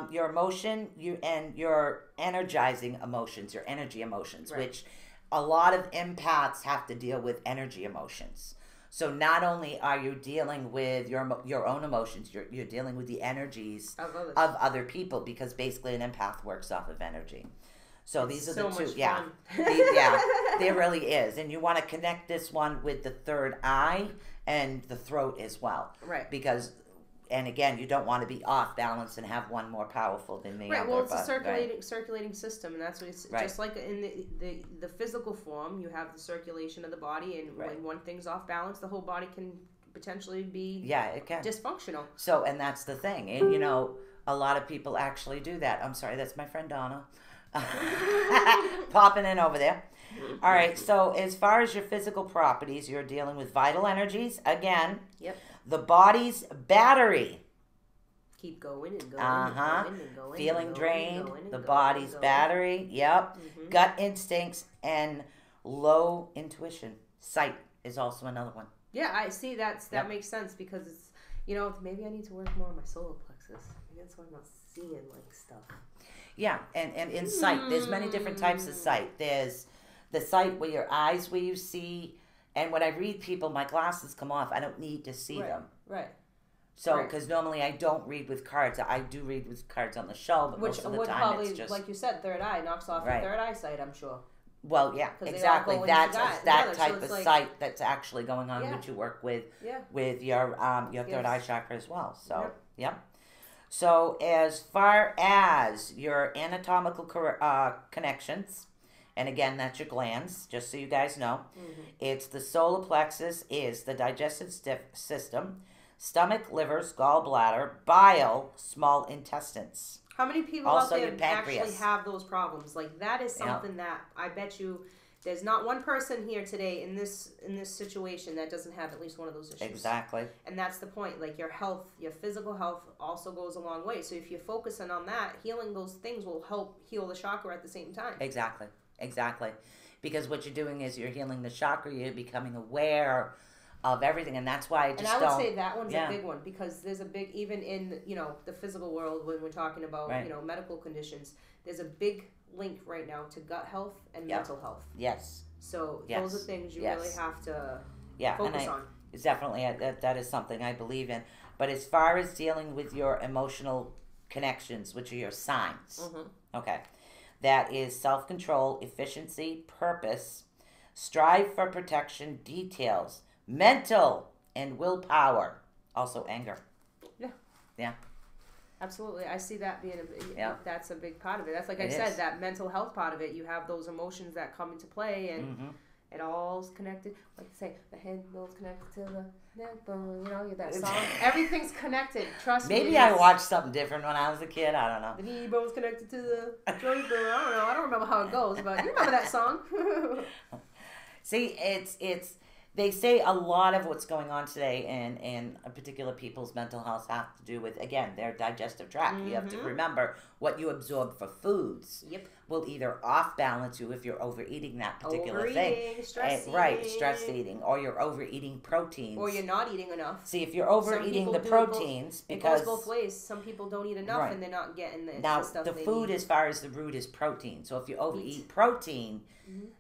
your emotion, and your energizing emotions, your energy emotions, which a lot of empaths have to deal with energy emotions. So not only are you dealing with your own emotions, you're dealing with the energies of other people, because basically an empath works off of energy. So these are the two. Yeah. There really is. And you want to connect this one with the third eye and the throat as well. Right. Because, and again, you don't want to be off balance and have one more powerful than the other. Right. Well, it's a circulating system, and that's what it's just like in the physical form. You have the circulation of the body, and when one thing's off balance, the whole body can potentially be it can dysfunctional. So, and that's the thing, and a lot of people actually do that. I'm sorry, that's my friend Donna. Popping in over there. All right, so as far as your physical properties, you're dealing with vital energies again. Yep. The body's battery. Keep going and going and going and going. Feeling drained. The body's battery. Yep. Gut instincts and low intuition. Sight is also another one. Yeah, I see that makes sense, because it's maybe I need to work more on my solar plexus. Maybe that's why I'm not seeing like stuff. Yeah, and in sight, there's many different types of sight. There's the sight where your eyes, where you see, and when I read people, my glasses come off. I don't need to see them. Right. So, because normally I don't read with cards. I do read with cards on the show, but most of the time probably, it's just, like you said, third eye knocks off your third eyesight, I'm sure. Well, yeah, exactly. That's that type of sight that's actually going on, which you work with your third eye chakra as well. So, yep. So as far as your anatomical connections, and again, that's your glands, just so you guys know. It's the solar plexus is the digestive system, stomach, livers, gallbladder, bile, small intestines. How many people Also out your there actually pancreas. have those problems? Like that is something that I bet you there's not one person here today in this situation that doesn't have at least one of those issues. Exactly. And that's the point. Like your health, your physical health also goes a long way. So if you're focusing on that, healing those things will help heal the chakra at the same time. Exactly. Because what you're doing is you're healing the chakra, you're becoming aware of everything, and that's why I just would say that one's a big one, because there's a big, even in, the physical world when we're talking about, medical conditions, there's a big link right now to gut health and mental health. Yes. So those are things you really have to focus on. It's definitely, that is something I believe in. But as far as dealing with your emotional connections, which are your signs, okay, that is self-control, efficiency, purpose, strive for protection, details, mental, and willpower. Also anger. Yeah. Absolutely. I see that being that's a big part of it. That's like I said, that mental health part of it. You have those emotions that come into play, and it all's connected. Like I say, the head goes connected to the neck bone. That song. Everything's connected. Trust me. Maybe I watched something different when I was a kid. I don't know. The knee bone's connected to the joint bone. I don't know. I don't remember how it goes, but you remember that song. See, it's they say a lot of what's going on today in particular people's mental health have to do with, again, their digestive tract. You have to remember what you absorb for foods will either off balance you if you're overeating that particular thing. Stress eating. Right, stress eating, or you're overeating proteins. Or you're not eating enough. See, if you're overeating the proteins, because it goes both ways. Some people don't eat enough and they're not getting the stuff the they food need. As far as the root is protein. So if you overeat protein,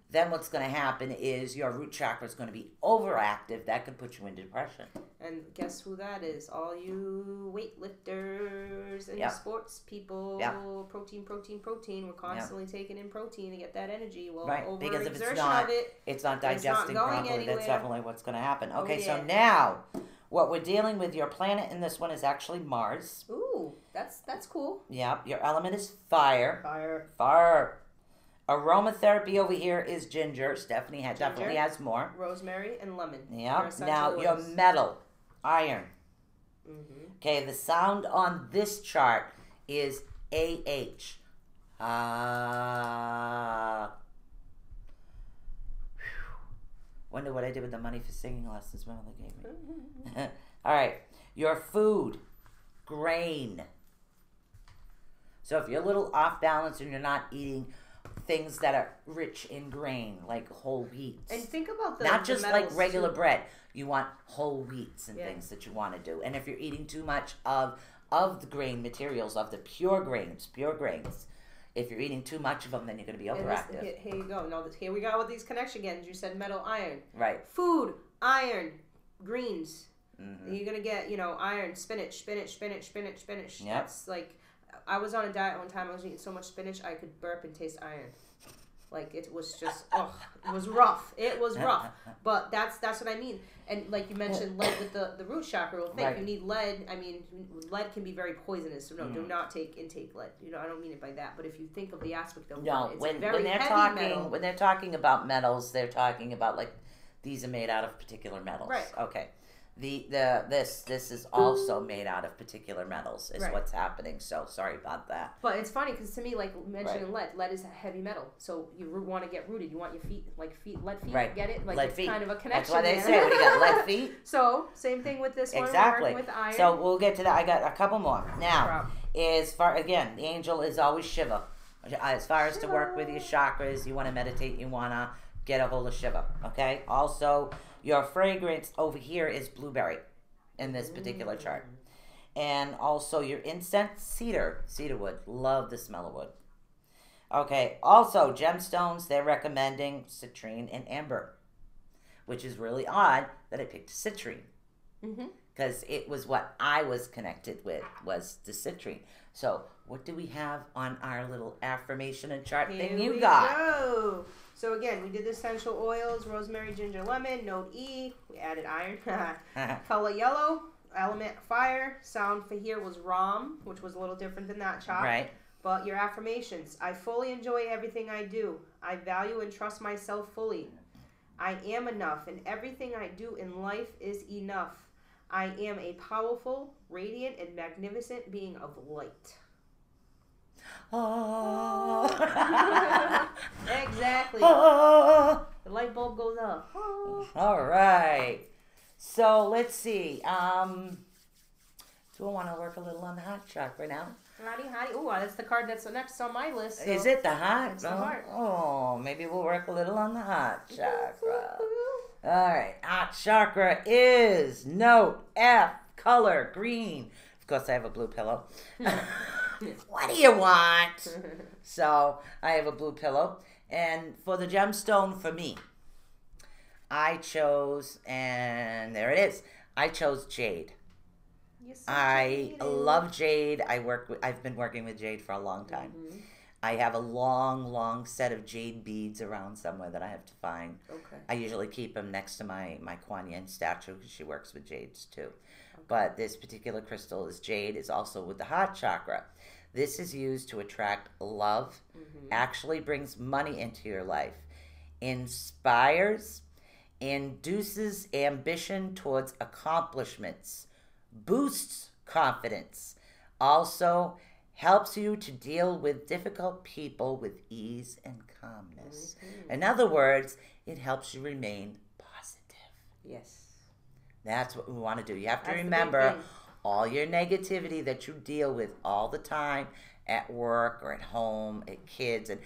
then what's going to happen is your root chakra is going to be overactive. That could put you into depression. And guess who that is? All you weightlifters and sports people. Protein. We're constantly taking in protein to get that energy. Well, because if it's not digesting it's not properly. Anywhere. That's definitely what's going to happen. Okay, so now what we're dealing with, your planet in this one is actually Mars. Ooh, that's cool. Yep, your element is fire. Fire. Aromatherapy over here is ginger. Stephanie definitely has more. Rosemary and lemon. Yep. Now your metal, iron. Okay, the sound on this chart is AH. Wonder what I did with the money for singing lessons. Remember they gave me. All right, your food, grain. So if you're a little off balance and you're not eating things that are rich in grain, like whole wheats. And think about not just like regular bread. You want whole wheats and things that you want to do. And if you're eating too much of the grain materials, of the pure grains, if you're eating too much of them, then you're going to be overactive. Here you go. No, here we go with these connection again. You said metal, iron. Right. Food, iron, greens. You're going to get, iron, spinach. Yep. That's like, I was on a diet one time. I was eating so much spinach, I could burp and taste iron. Like, it was just, it was rough. It was rough. But that's what I mean. And like you mentioned, lead with the root chakra. Well, if you need lead, lead can be very poisonous. So do not intake lead. I don't mean it by that. But if you think of the aspect of lead, it's a very heavy metal. When they're talking about metals, they're talking about like these are made out of particular metals. Right. Okay. This is also made out of particular metals is what's happening. So sorry about that. But it's funny because to me, like mentioning lead is a heavy metal. So you want to get rooted. You want your feet lead feet. Right. Get it? Like lead it's feet. kind of a connection. That's why they say, what do you got, lead feet? So same thing with this one. Exactly. We're working with iron. So we'll get to that. I got a couple more. Now, the angel is always Shiva. As far as to work with your chakras, you want to meditate, you want to get a hold of Shiva. Okay? Also, your fragrance over here is blueberry in this particular chart. And also your incense, cedar wood. Love the smell of wood. Okay, also gemstones, they're recommending citrine and amber, which is really odd that I picked citrine. Because it was what I was connected with, was the citrine. So what do we have on our little affirmation and chart thing you got? Go. So again, we did the essential oils, rosemary, ginger, lemon, note E. We added iron. Color yellow, element fire. Sound for here was Ram, which was a little different than that chart. Right. But your affirmations. I fully enjoy everything I do. I value and trust myself fully. I am enough, and everything I do in life is enough. I am a powerful, radiant, and magnificent being of light. Oh. Exactly. Oh. The light bulb goes off. Oh. All right. So let's see. Do I want to work a little on the heart chakra now? Hottie. Ooh, that's the card that's next on my list. So. Is it the heart? It's the heart. Oh, maybe we'll work a little on the heart chakra. All right. Heart chakra is note F, color green. Of course, I have a blue pillow. What do you want? So I have a blue pillow. And for the gemstone for me, I chose, and there it is. I chose jade. I love jade. I've been working with jade for a long time. Mm-hmm. I have a long set of jade beads around somewhere that I have to find. Okay. I usually keep them next to my Kuan Yin statue because she works with jades too. Okay. But this particular crystal is jade. It's also with the heart chakra. This is used to attract love, actually brings money into your life, inspires, induces ambition towards accomplishments, boosts confidence, also helps you to deal with difficult people with ease and calmness. In other words, it helps you remain positive. Yes. That's what we want to do. You have to remember all your negativity that you deal with all the time at work or at home, at kids, and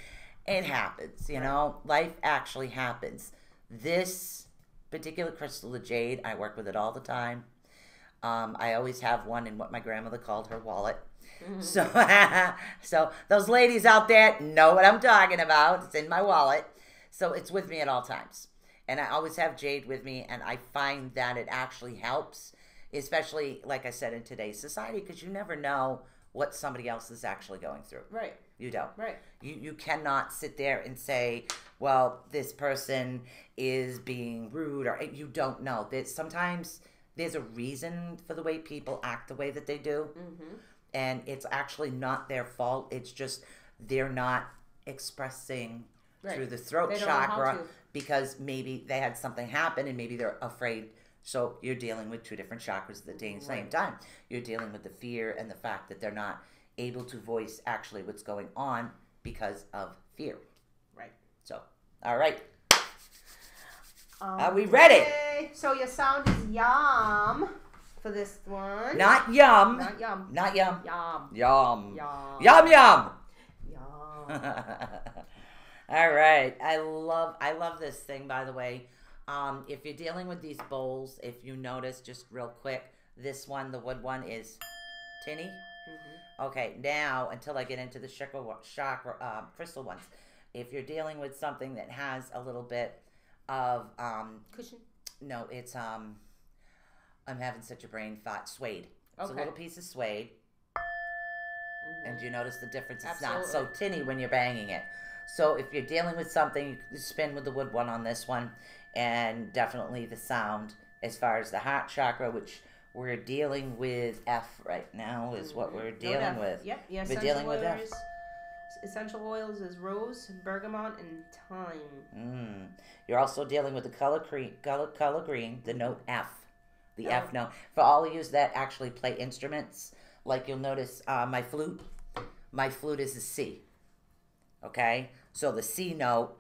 it happens, you know. Life actually happens. This particular crystal of jade, I work with it all the time. I always have one in what my grandmother called her wallet. So those ladies out there know what I'm talking about. It's in my wallet. So it's with me at all times. And I always have jade with me, and I find that it actually helps, especially, like I said, in today's society, because you never know what somebody else is actually going through. Right. You don't. Right. You cannot sit there and say, well, this person is being rude, or you don't know. Sometimes there's a reason for the way people act the way that they do. Mm-hmm. And it's actually not their fault. It's just they're not expressing through the throat chakra because maybe they had something happen and maybe they're afraid. So you're dealing with two different chakras at the same time. You're dealing with the fear and the fact that they're not able to voice actually what's going on because of fear. Right. So, all right. Are we ready? So your sound is yum for this one. Not yum. Not yum. Not yum. Yum. Yum. Yum. Yum yum. Yum. All right. I love this thing, by the way. If you're dealing with these bowls, if you notice, just real quick, this one, the wood one, is tinny. Mm-hmm. Okay, now, until I get into the chakra crystal ones, if you're dealing with something that has a little bit of cushion? No, it's I'm having such a brain fart. Suede. It's a little piece of suede. Mm-hmm. And you notice the difference? It's not so tinny when you're banging it. So if you're dealing with something, you spin with the wood one on this one. And definitely the sound as far as the heart chakra, which we're dealing with F right now, is what we're dealing with. Yep. Yeah, we're dealing with F. Essential oils is rose, bergamot, and thyme. You're also dealing with the color green, the note F. The F note. For all of you that actually play instruments, like you'll notice my flute is a C. Okay? So the C note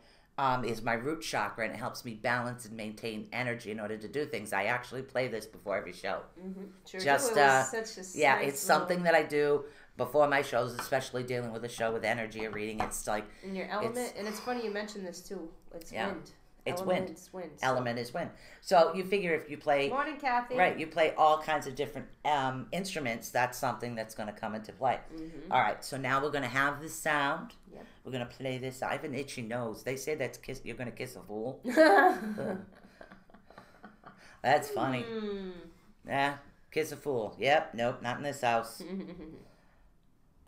is my root chakra, and it helps me balance and maintain energy in order to do things. I actually play this before every show. Mm-hmm. Sure Just do. It's something that I do before my shows, especially dealing with a show with energy or reading. It's like in your element, and it's funny you mentioned this too. It's wind. It's element wind. Is wind. Element is wind. So you figure if you play... Morning, Kathy. Right, you play all kinds of different instruments, that's something that's going to come into play. Mm-hmm. All right, so now we're going to have the sound. Yep. We're going to play this. I have an itchy nose. They say that's you're going to kiss a fool. That's funny. Yeah, kiss a fool. Yep, nope, not in this house.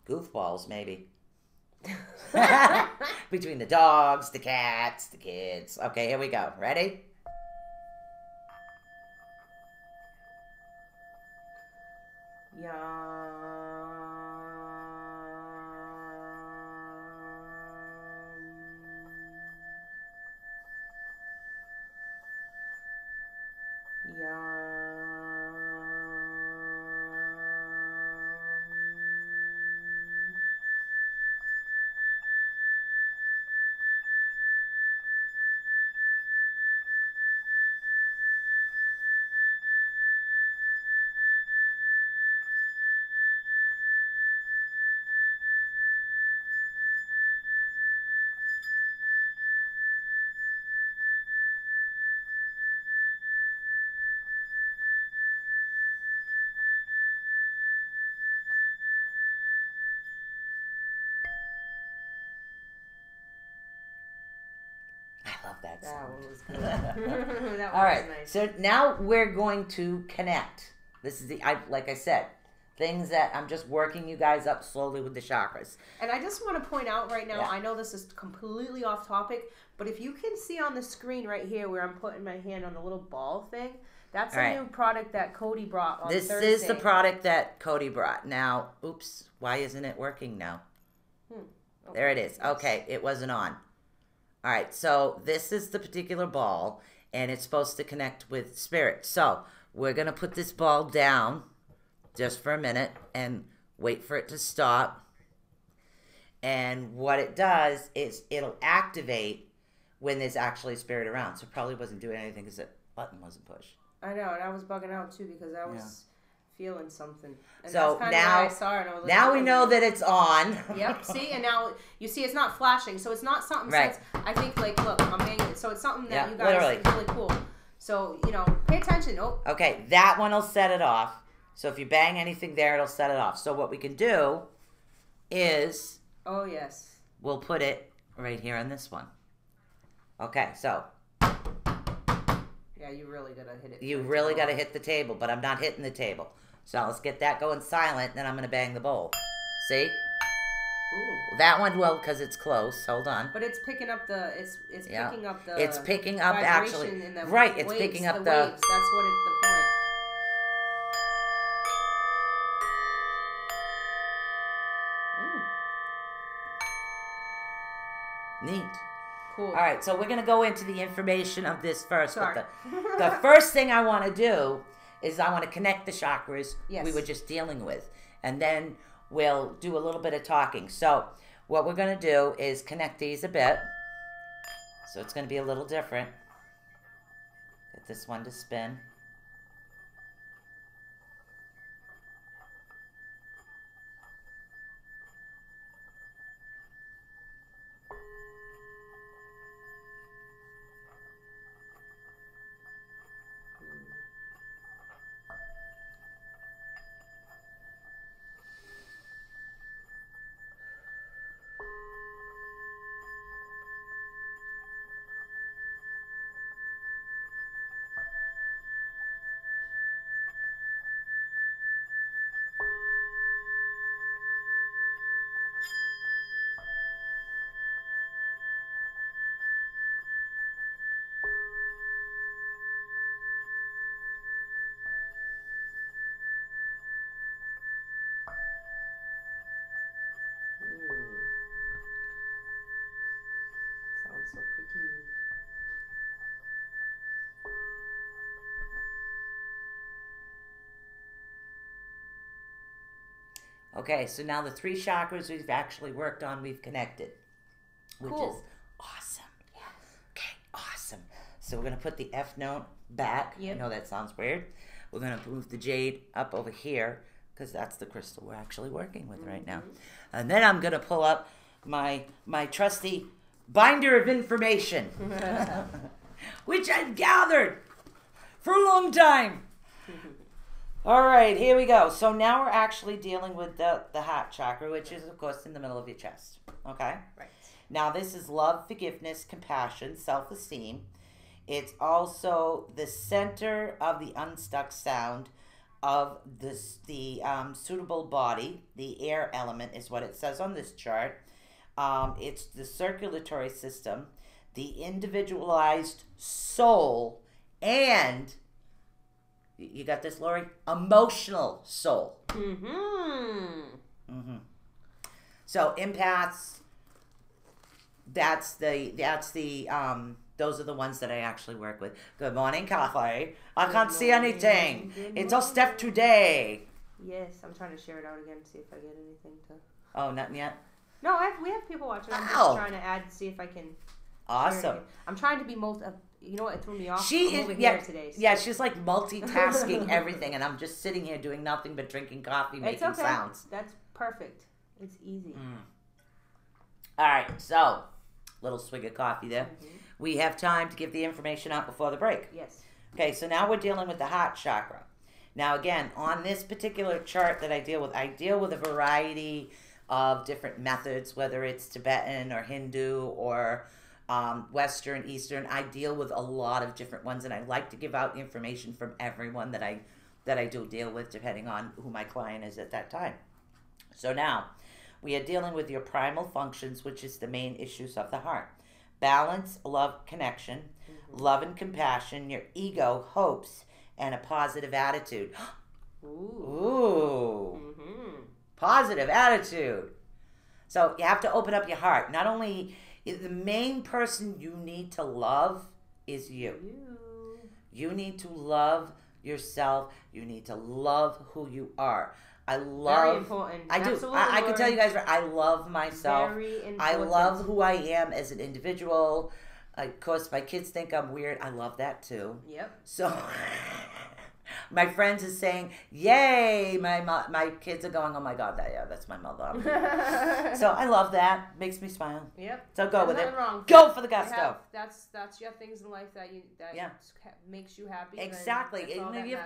Goofballs, maybe. Between the dogs, the cats, the kids. Okay, here we go. Ready? I love that That sound. one was good. That All one right, was nice. so now we're going to connect. This is like I said, things that I'm just working you guys up slowly with the chakras. And I just want to point out right now, Yeah. I know this is completely off topic, but if you can see on the screen right here where I'm putting my hand on the little ball thing, that's All a right. new product that Cody brought on This Thursday. is the product that Cody brought. Now, oops, why isn't it working now? Okay. There it is. Yes. Okay, it wasn't on. All right, so this is the particular ball, and it's supposed to connect with spirit. So we're going to put this ball down just for a minute and wait for it to stop. And what it does is it'll activate when there's actually a spirit around. So it probably wasn't doing anything because the button wasn't pushed. I know, and I was bugging out too because I was Yeah. feeling something. And So that's now, why I saw it, and I was like, now we oh, know that it's on. Yep. See, and now you see it's not flashing, so it's not something. Right. Since I think like, look, I'm hanging it, so it's something that Yeah, you guys literally. think really cool. So pay attention. Oh, Okay, that one will set it off. So if you bang anything there, it'll set it off. So what we can do is oh yes. we'll put it right here on this one. Okay, so Yeah, you really gotta hit it. you really got to hit the table, but I'm not hitting the table. So let's get that going silent, then I'm going to bang the bowl. See? Ooh. That one will, because it's close. Hold on. But it's picking up the Yeah. picking up the It's picking up vibration actually. in the Right, it's waves, picking up the the... waves. That's what it's the point. Neat. Cool. All right, so we're going to go into the information of this first. Sorry. But the first thing I want to do is I want to connect the chakras Yes. we were just dealing with. And then we'll do a little bit of talking. So what we're going to do is connect these a bit. So it's going to be a little different. Get this one to spin. Sounds so pretty. Okay, so now the 3 chakras we've actually worked on, we've connected. Which Cool. is awesome. Yeah. Okay, awesome. So we're going to put the F note back. Yep. I know that sounds weird. We're going to move the jade up over here because that's the crystal we're actually working with right now. And then I'm going to pull up my trusty binder of information, which I've gathered for a long time. All right, here we go. So now we're actually dealing with the heart chakra, which is, of course, in the middle of your chest. Okay? Right. Now, this is love, forgiveness, compassion, self-esteem. It's also the center of the unstuck sound of the suitable body. The air element is what it says on this chart. It's the circulatory system, the individualized soul, and, you got this, Lori? Emotional soul. Mm-hmm. Mm-hmm. So empaths, those are the ones that I actually work with. Good morning, Kathy. I can't see anything. It's a step today. Yes, I'm trying to share it out again to see if I get anything to. Oh, nothing yet? No, we have people watching. I'm Wow. just trying to add, see if I can. share it Awesome. again. I'm trying to be you know what? It threw me off. She I'm is, over yeah, here today. So. yeah, she's like multitasking everything, and I'm just sitting here doing nothing but drinking coffee, It's making okay. sounds. That's perfect. It's easy. All right, so, little swig of coffee there. We have time to give the information out before the break. Yes. Okay, so now we're dealing with the heart chakra. Now, again, on this particular chart that I deal with a variety of different methods, whether it's Tibetan or Hindu or Western, Eastern. I deal with a lot of different ones, and I like to give out information from everyone that I do deal with, depending on who my client is at that time. So now, we are dealing with your primal functions, which is the main issues of the heart. Balance, love, connection, love and compassion, your ego, hopes, and a positive attitude. Ooh. Positive attitude. So you have to open up your heart. Not only the main person you need to love is you. You need to love yourself. You need to love who you are. I love. Very important. I do. Absolutely, I can tell you guys. I love myself. Very important. I love who I am as an individual. Of course, my kids think I'm weird. I love that too. Yep. So, my friends are saying, "Yay!" My kids are going, "Oh my God, that's my mother." So I love that. Makes me smile. Yep. So go with it. Wrong. Go for the gusto. That's your things in life that makes you happy. Exactly. You have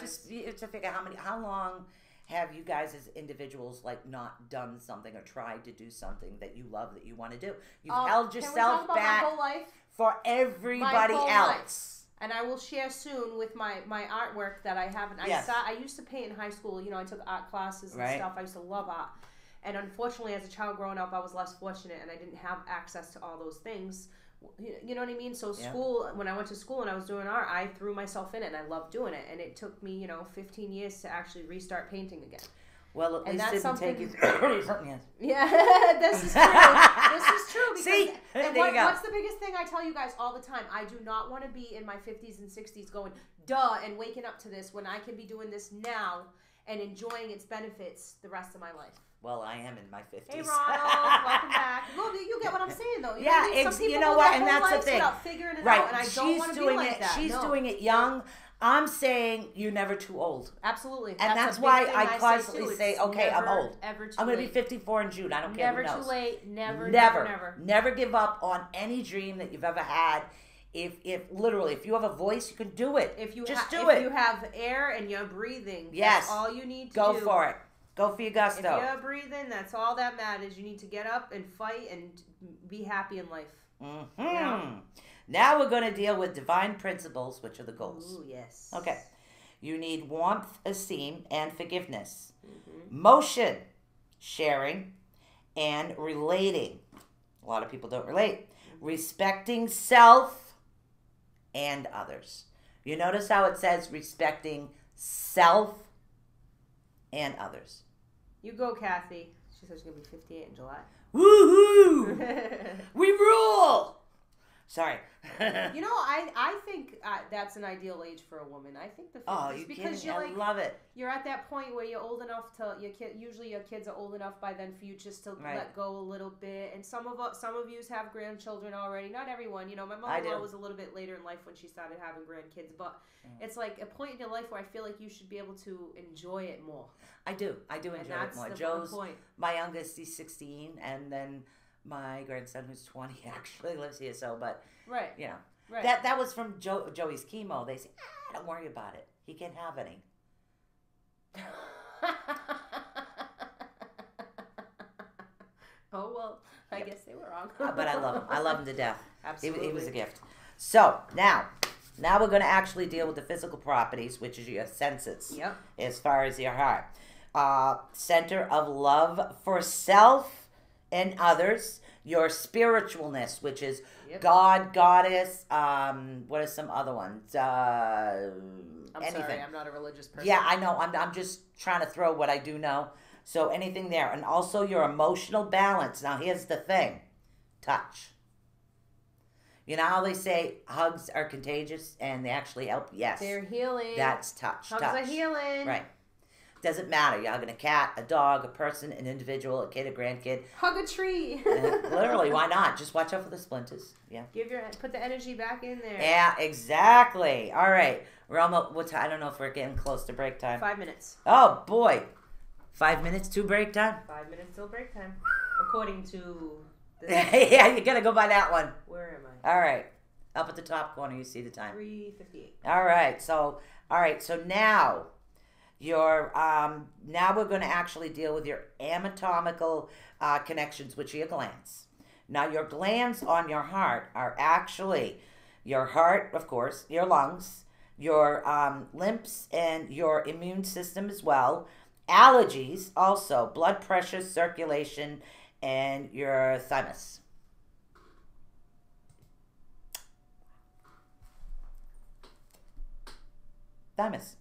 to figure how long have you guys as individuals not done something or tried to do something that you love, that you want to do? You've held yourself back my whole life? For everybody else. Life. And I will share soon with my artwork that I haven't. Yes. I used to paint in high school. I took art classes and stuff. I used to love art. And unfortunately, as a child growing up, I was less fortunate, and I didn't have access to all those things. You know what I mean? So school, when I went to school and I was doing art, I threw myself in it, and I loved doing it. And it took me, 15 years to actually restart painting again. Well, at least it didn't take you something. Yeah, this is true. This is true. Because, see, there you go. What's the biggest thing I tell you guys all the time? I do not want to be in my 50s and 60s going, duh, and waking up to this when I can be doing this now and enjoying its benefits the rest of my life. Well, I am in my 50s. Hey, Ronald, welcome back. Well, you get what I'm saying, though. Some people you know what, and their that's whole the thing. Without figuring it right, out, and I don't want to be like that. She's doing it young. I'm saying you're never too old. Absolutely. And that's why I constantly say, okay, I'm old. I'm going to be 54 in June. I don't care who knows. Never too late. Never give up on any dream that you've ever had. If literally, if you have a voice, you can do it. If you have air and you're breathing, that's all you need to go for it. Go for your gusto. If you're breathing, that's all that matters. You need to get up and fight and be happy in life. Mm-hmm. Now we're going to deal with divine principles, which are the goals. Ooh, yes. Okay. You need warmth, esteem, and forgiveness. Motion, sharing, and relating. A lot of people don't relate. Respecting self and others. You notice how it says respecting self and others. You go, Kathy. She said she's going to be 58 in July. Woohoo! We rule! Sorry. I think that's an ideal age for a woman. I think the 50s. Oh, you because I love it. You're at that point where you're old enough to usually your kids are old enough by then for you just to let go a little bit. And some of you have grandchildren already. Not everyone. My mother-in-law was a little bit later in life when she started having grandkids, but it's like a point in your life where I feel like you should be able to enjoy it more. I do enjoy it more. Joe's my youngest. He's 16, and then my grandson, who's 20, actually lives here. So, but that was from Joey's chemo. They say, don't worry about it. He can't have any. Oh well, I guess they were wrong. But I love him. I love him to death. Absolutely, he was a gift. So now we're going to actually deal with the physical properties, which is your senses. Yep. As far as your heart, center of love for self and others, your spiritualness, which is God, goddess, what are some other ones? Anything. Sorry, I'm not a religious person. Yeah, I know. I'm just trying to throw what I do know. So anything there. And also your emotional balance. Now, here's the thing. Touch. You know how they say hugs are contagious and they actually help? Yes. They're healing. That's touch. Hugs are healing. Right. Doesn't matter. You're hugging a cat, a dog, a person, an individual, a kid, a grandkid. Hug a tree. Literally, why not? Just watch out for the splinters. Yeah. Put the energy back in there. Yeah, exactly. All right. We're almost. I don't know if we're getting close to break time. 5 minutes. Oh boy, 5 minutes to break time. 5 minutes till break time, according to. Yeah, you gotta go by that one. Where am I? All right. Up at the top corner, you see the time. 3:58. All right. So now. Now we're going to actually deal with your anatomical connections, which are your glands. Now, your glands on your heart are actually your heart, of course, your lungs, your lymphs, and your immune system as well. Allergies, also, blood pressure, circulation, and your thymus. Thymus.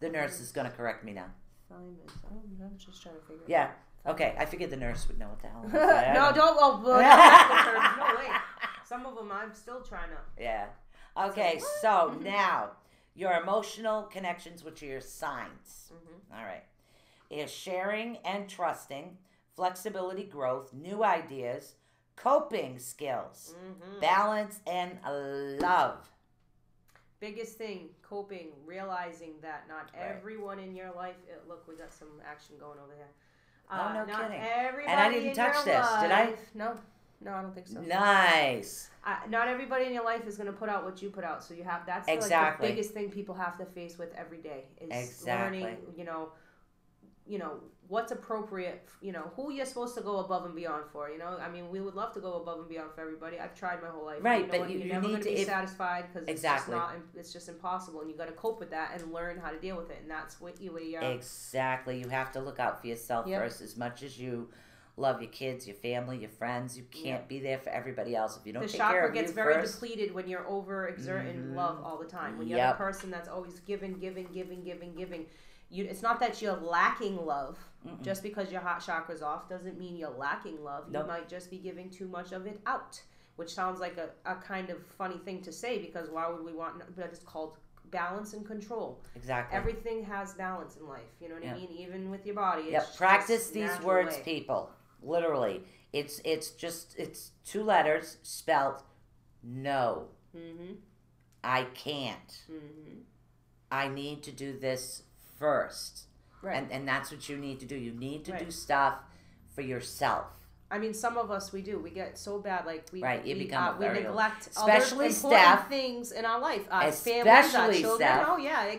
The nurse is going to correct me now. Thymus. I'm just trying to figure it out. Yeah. Okay, I figured the nurse would know what the hell. No, don't. Oh, well, no, wait. Some of them I'm still trying to. Yeah. Okay, so now your emotional connections, which are your signs. All right. Is sharing and trusting, flexibility, growth, new ideas, coping skills, balance, and love. Biggest thing, coping, realizing that not everyone in your life. Look, we got some action going over here. Oh, no not kidding. Everybody and I didn't touch in this, your life, did I? No, I don't think so. Nice. Not everybody in your life is going to put out what you put out, so you have that's exactly. like the biggest thing people have to face with every day is learning. You know what's appropriate. You know who you're supposed to go above and beyond for. You know, I mean, we would love to go above and beyond for everybody. I've tried my whole life. Right, you know but you're you never need going to to be satisfied because exactly. it's just impossible, and you got to cope with that and learn how to deal with it, and that's what you. Exactly, you have to look out for yourself first. As much as you love your kids, your family, your friends, you can't be there for everybody else if you don't take care of you first. The chakra gets very depleted when you're overexerting love all the time. When you're the person that's always giving. It's not that you're lacking love. Just because your heart chakra's off doesn't mean you're lacking love. You might just be giving too much of it out, which sounds like a kind of funny thing to say because why would we want? But it's called balance and control. Exactly. Everything has balance in life. You know what I mean? Even with your body. It's practice these words, people. Literally, it's two letters spelled no. I can't. I need to do this first. Right. And that's what you need to do. You need to do stuff for yourself. I mean, some of us, we do. We get so bad, like we especially neglect other important Steph, things in our life. Families, especially our children. Steph. Oh yeah,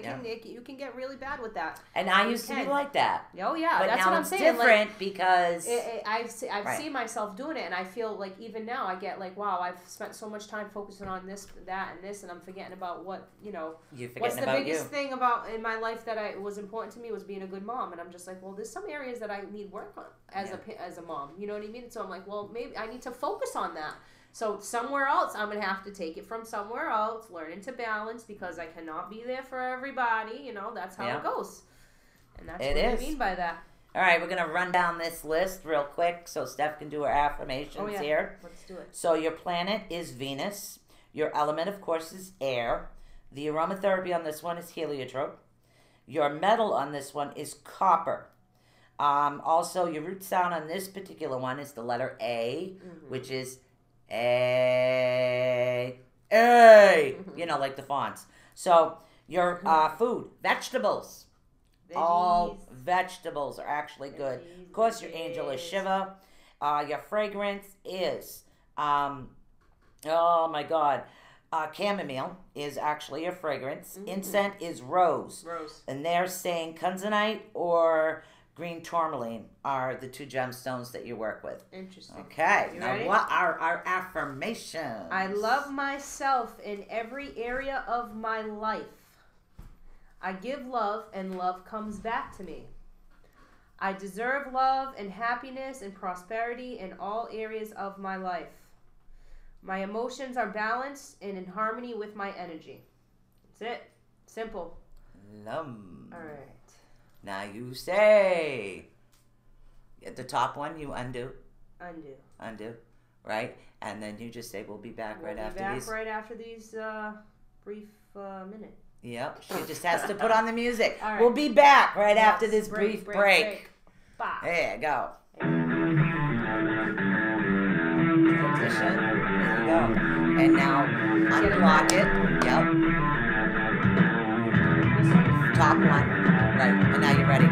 you can get really bad with that. And I used to be like that. Oh yeah, but that's now what I'm it's saying. Different like, because I've seen myself doing it, and I feel like even now I get like, wow, I've spent so much time focusing on this, that, and this, and I'm forgetting about what what's the biggest thing about in my life that was important to me was being a good mom, and I'm just like, well, there's some areas that I need work on as a mom. You know what I mean? So I'm like, well, maybe I need to focus on that. So somewhere else, I'm going to have to take it from somewhere else, learn into balance because I cannot be there for everybody. That's how it goes. And that's what I mean by that. All right, we're going to run down this list real quick so Steph can do her affirmations here. Let's do it. So your planet is Venus. Your element, of course, is air. The aromatherapy on this one is heliotrope. Your metal on this one is copper. Also, your root sound on this particular one is the letter A, which is A, like the fonts. So, your food, vegetables. Veggies. All vegetables are actually good. Of course, your angel is Shiva. Your fragrance is, chamomile is actually a fragrance. Incense is rose. And they're saying kunzanite or green tourmaline are the two gemstones that you work with. Interesting. Okay. Now, what are our affirmations? I love myself in every area of my life. I give love, and love comes back to me. I deserve love and happiness and prosperity in all areas of my life. My emotions are balanced and in harmony with my energy. That's it. Simple. All right. Now you say, at the top one, you undo. Undo, right? And then you just say, we'll be back right after these brief minute. Yep. She just has to put on the music. All right. We'll be back right after this brief break. Bye. There you go. Position. There you go. And now unblock it. Yep. Top one. Right, and now you're ready.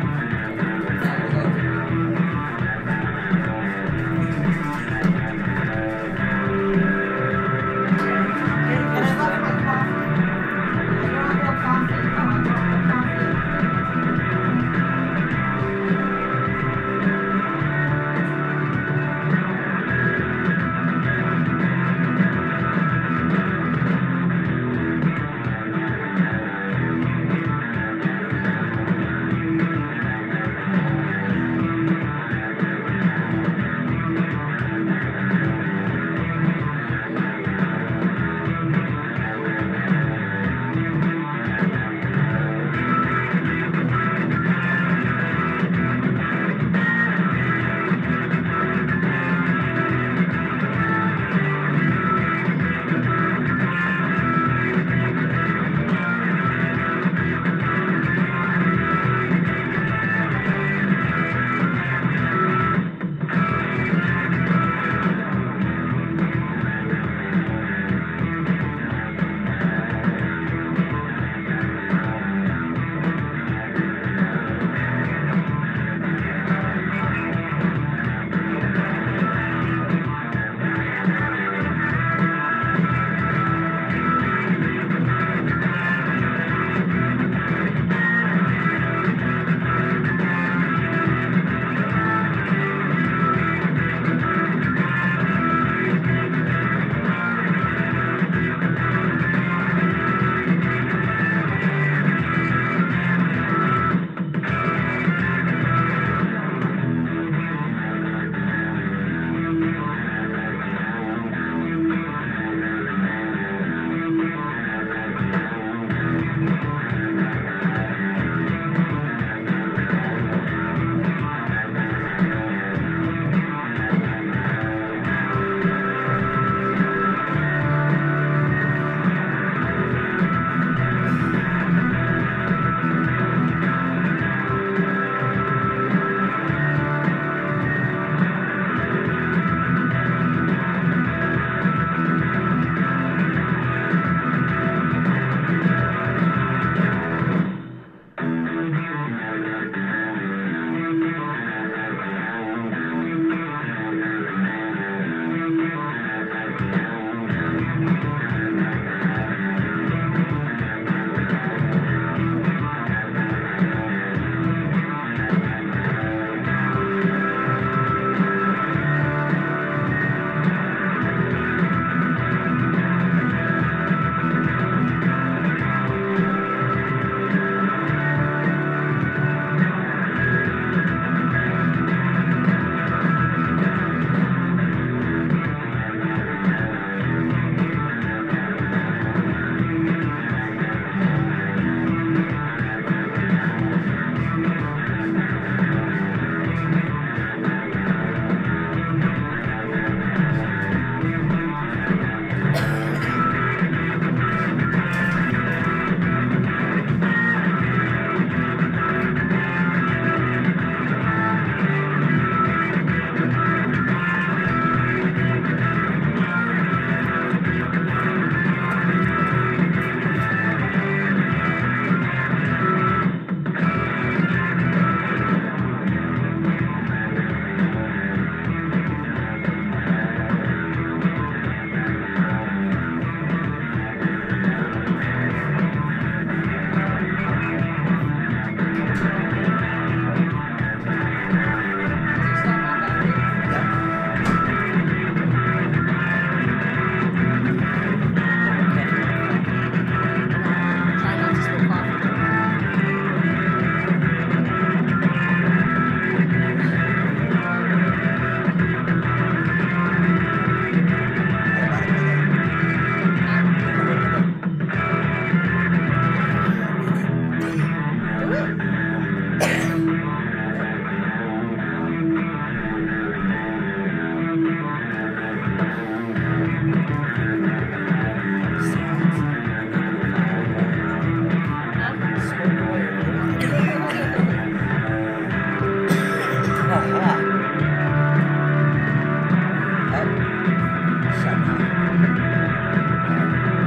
Shut up.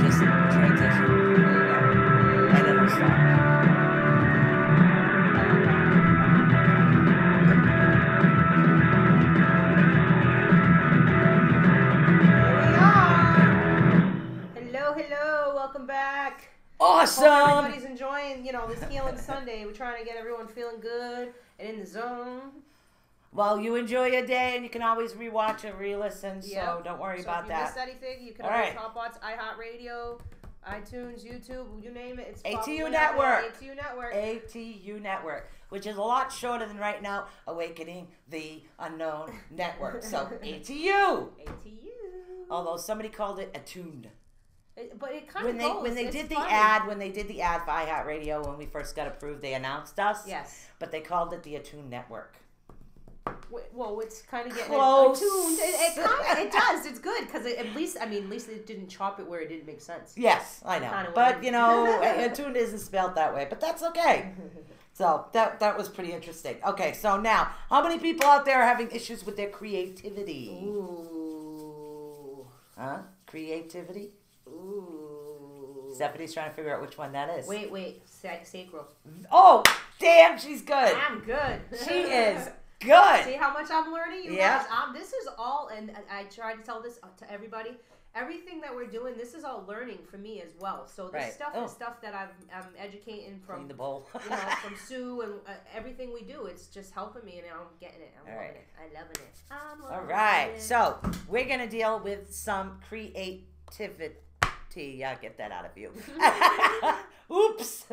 Just transition. There you go. And it'll stop. Hello, welcome back. Awesome. Hope everybody's enjoying, this Healing Sunday. We're trying to get everyone feeling good and in the zone. Well, you enjoy your day, and you can always rewatch and re-listen, so don't worry about that. If you missed anything, you can always hop on iHeartRadio, iTunes, YouTube, you name it. It's ATU Network. ATU Network. ATU Network, which is a lot shorter than right now, Awakening the Unknown Network. So, ATU. ATU. Although somebody called it Attuned. But it kind of goes. When they did the ad for iHeartRadio, when we first got approved, they announced us. Yes. But they called it the Attuned Network. Well, it's kind of getting close. Attuned. It does. It's good because at least it didn't chop it where it didn't make sense. Yes, I know. But Attuned isn't spelled that way. But that's okay. So that was pretty interesting. Okay, so now, how many people out there are having issues with their creativity? Ooh. Huh? Creativity? Ooh. Stephanie's trying to figure out which one that is. Wait. Sacral. Oh, damn, she's good. I'm good. She is good. See how much I'm learning? You Yeah. guys, this is all, and I try to tell this to everybody. Everything that we're doing, this is all learning for me as well. So this stuff is stuff that I'm educating from. Clean the bowl. From Sue and everything we do. It's just helping me, and I'm getting it. I'm loving it. I'm loving it. All right. So we're gonna deal with some creativity. Yeah, get that out of you. Oops.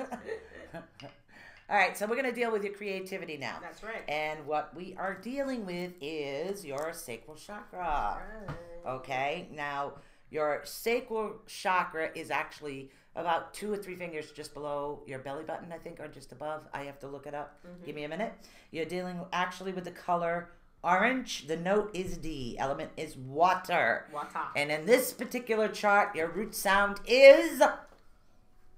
All right, so we're going to deal with your creativity now. That's right. And what we are dealing with is your sacral chakra. Right. Okay, now your sacral chakra is actually about 2 or 3 fingers just below your belly button, I think, or just above. I have to look it up. Mm-hmm. Give me a minute. You're dealing actually with the color orange. The note is D. Element is water. Water. And in this particular chart, your root sound is...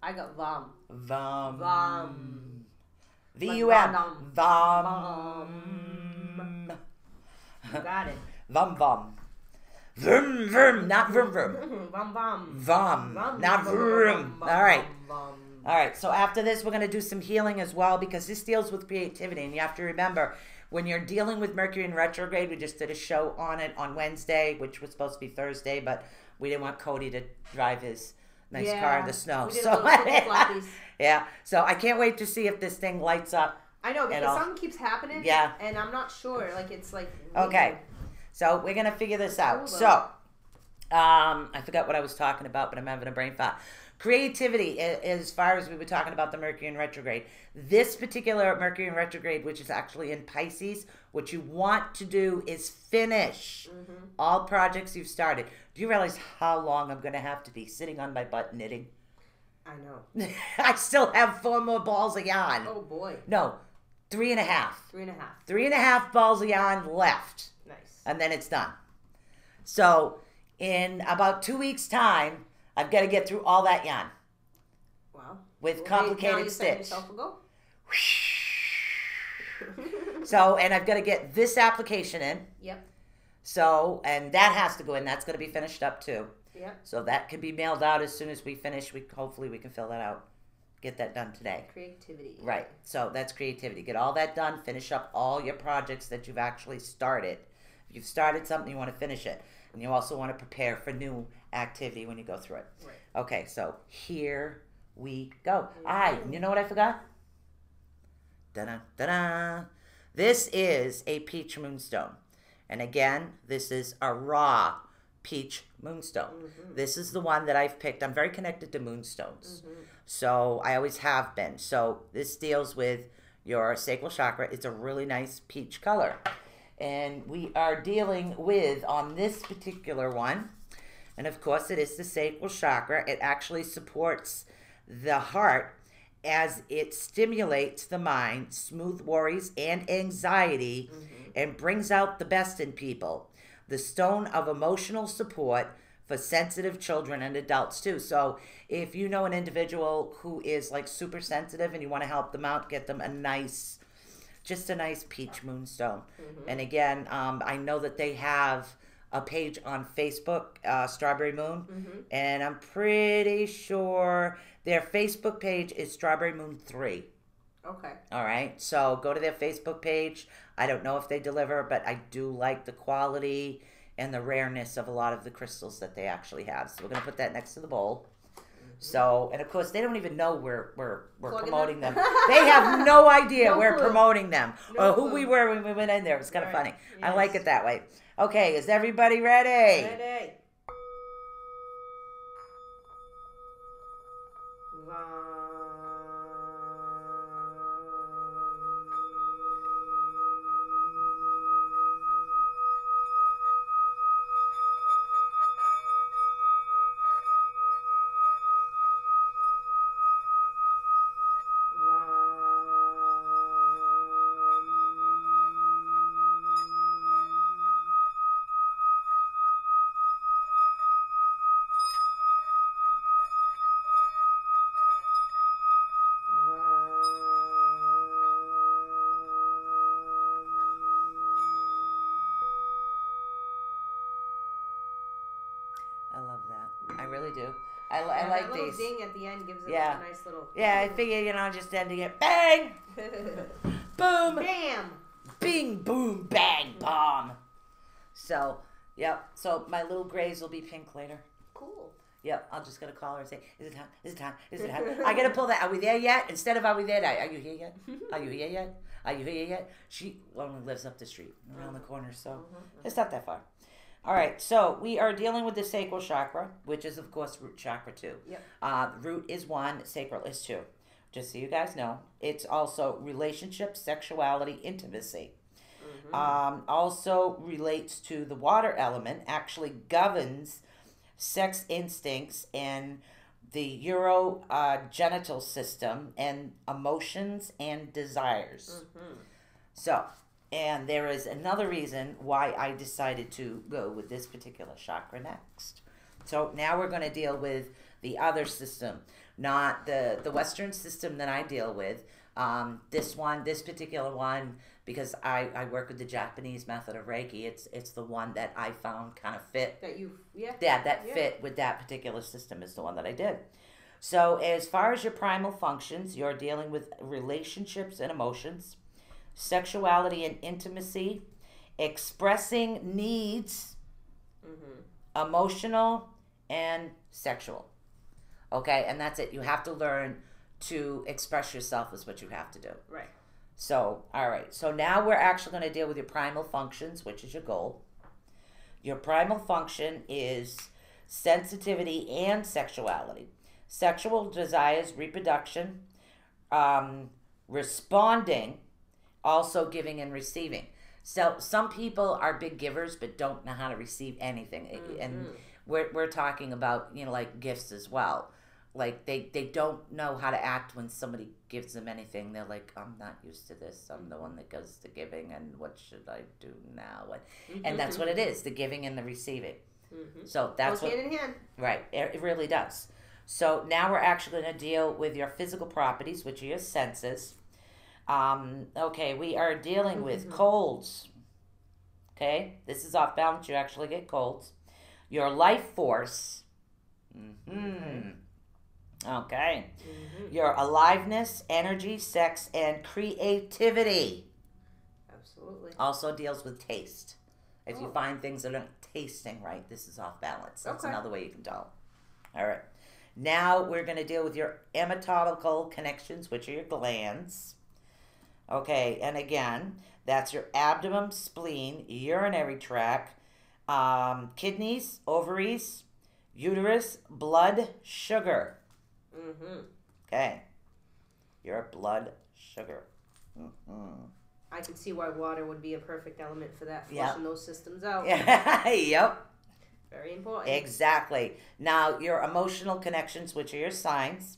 I got vom. Vom. Vom. V-U-M. Vom. You got it. Vom, vom. Vroom, vroom, not vroom, vroom. Vom, vom. Vom, not vroom. All right. All right, so after this, we're going to do some healing as well because this deals with creativity. And you have to remember, when you're dealing with Mercury in retrograde, we just did a show on it on Wednesday, which was supposed to be Thursday, but we didn't want Cody to drive his nice car in the snow. Yeah, so I can't wait to see if this thing lights up. I know, because something keeps happening. Yeah. And I'm not sure. It's like... Okay, so we're going to figure this out. So, I forgot what I was talking about, but I'm having a brain fart. Creativity, as far as we were talking about the Mercury in retrograde. This particular Mercury in retrograde, which is actually in Pisces, what you want to do is finish all projects you've started. Do you realize how long I'm going to have to be sitting on my butt knitting? I know. I still have 4 more balls of yarn. Oh, boy. No, 3.5. 3.5. 3.5 balls of yarn left. Nice. And then it's done. So, in about 2 weeks' time, I've got to get through all that yarn. Wow. With complicated stitch. Yourself a go? So, and I've got to get this application in. Yep. So, and that has to go in. That's going to be finished up too. Yep. So that can be mailed out as soon as we finish. Hopefully we can fill that out. Get that done today. Creativity. Right. So that's creativity. Get all that done. Finish up all your projects that you've actually started. If you've started something, you want to finish it. And you also want to prepare for new activity when you go through it. Right. Okay, so here we go. You know what I forgot? Da-da, da-da. This is a peach moonstone. And again, this is a raw peach moonstone. This is the one that I've picked. I'm very connected to moonstones. So I always have been. So this deals with your sacral chakra. It's a really nice peach color. And we are dealing with, on this particular one, and of course it is the sacral chakra. It actually supports the heart as it stimulates the mind, smooth worries and anxiety, and brings out the best in people. The stone of emotional support for sensitive children and adults too. So if you know an individual who is like super sensitive and you want to help them out, get them a nice just a nice peach moonstone. And again, I know that they have a page on Facebook, Strawberry Moon, and I'm pretty sure their Facebook page is Strawberry Moon 3. Okay. All right, so go to their Facebook page. I don't know if they deliver, but I do like the quality and the rareness of a lot of the crystals that they actually have. So we're going to put that next to the bowl. So, and of course, they don't even know we're promoting them. They have no idea we're promoting them or who we were when we went in there. It was kind of funny. Yes. I like it that way. Okay, is everybody ready? Ready. I love that. I really do. I like that little these. Ding at the end gives it Yeah. a nice little. Yeah, I figure, just ending it. Bang! Boom! Bam! Bing, boom, bang, bomb. So, yep. So my little grays will be pink later. Cool. Yep. I'm just going to call her and say, is it time? Is it time? Is it time? I got to pull that. Are we there yet? Instead of are we there? Are you here yet? Are you here yet? Are you here yet? She only lives up the street, around the corner, so it's not that far. All right, so we are dealing with the sacral chakra, which is, of course, root chakra 2. Yep. Root is 1, sacral is 2. Just so you guys know. It's also relationship, sexuality, intimacy. Also relates to the water element, actually governs sex instincts and the urogenital system and emotions and desires. So, and there is another reason why I decided to go with this particular chakra next. So now we're going to deal with the other system, not the Western system that I deal with. This particular one, because I work with the Japanese method of Reiki, it's the one that I found kind of fit. Fit with that particular system is the one that I did. So as far as your primal functions, you're dealing with relationships and emotions, sexuality and intimacy, expressing needs, emotional and sexual. Okay, and that's it. You have to learn to express yourself is what you have to do. Right. So, all right. So now we're actually going to deal with your primal functions, which is your goal. Your primal function is sensitivity and sexuality. Sexual desires, reproduction, responding, also giving and receiving. So some people are big givers but don't know how to receive anything. And we're talking about, like gifts as well. Like they don't know how to act when somebody gives them anything. They're like, I'm not used to this. I'm the one that goes to giving, and what should I do now? And that's what it is, the giving and the receiving. So that's goes hand in hand. Right, it really does. So now we're actually going to deal with your physical properties, which are your senses. Okay, we are dealing with colds. Okay, this is off balance. You actually get colds. Your life force. Okay. Your aliveness, energy, sex, and creativity. Absolutely. Also deals with taste. If you find things that aren't tasting right, this is off balance. That's another way you can tell. All right. Now we're going to deal with your anatomical connections, which are your glands. Okay, and again, that's your abdomen, spleen, urinary tract, kidneys, ovaries, uterus, blood, sugar. Okay, your blood sugar. I can see why water would be a perfect element for that, flushing those systems out. Yep. Very important. Exactly. Now, your emotional connections, which are your signs,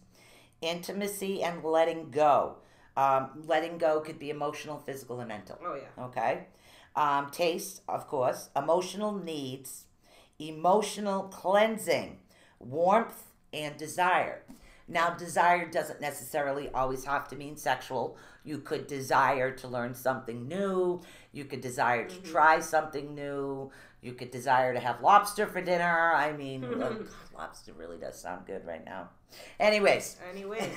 intimacy and letting go. Letting go could be emotional, physical, and mental. Oh, yeah. Okay. Taste, of course. Emotional needs. Emotional cleansing. Warmth and desire. Now, desire doesn't necessarily always have to mean sexual. You could desire to learn something new. You could desire to try something new. You could desire to have lobster for dinner. I mean, look, lobster really does sound good right now. Anyways. Anywho.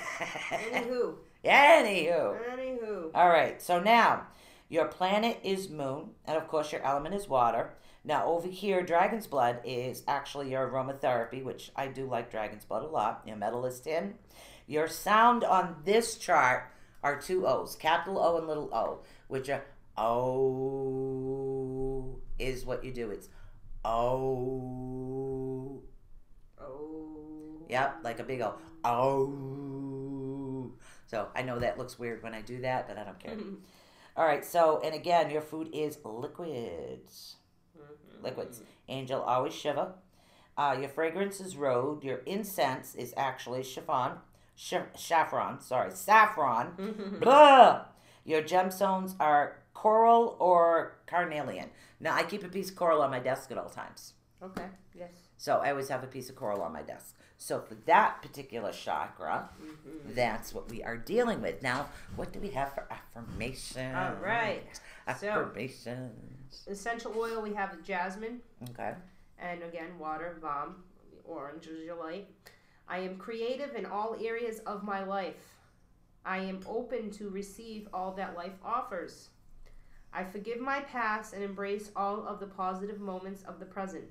All right, so now, your planet is moon, and of course your element is water. Now, over here, dragon's blood is actually your aromatherapy, which I do like dragon's blood a lot. Your metal is tin. Your sound on this chart are 2 O's, capital O and little o, which are O is what you do. It's O. Yep, like a big O. O. So I know that looks weird when I do that, but I don't care. All right, so, and again, your food is liquids. Liquids. Angel, always Shiva. Your fragrance is rose. Your incense is actually saffron. Blah. Your gemstones are coral or carnelian. Now, I keep a piece of coral on my desk at all times. Okay, yes. So I always have a piece of coral on my desk. So for that particular chakra, that's what we are dealing with. Now, what do we have for affirmation? All right. Affirmations. So, essential oil, we have jasmine. Okay. And again, water, balm, orange is your light. I am creative in all areas of my life. I am open to receive all that life offers. I forgive my past and embrace all of the positive moments of the present.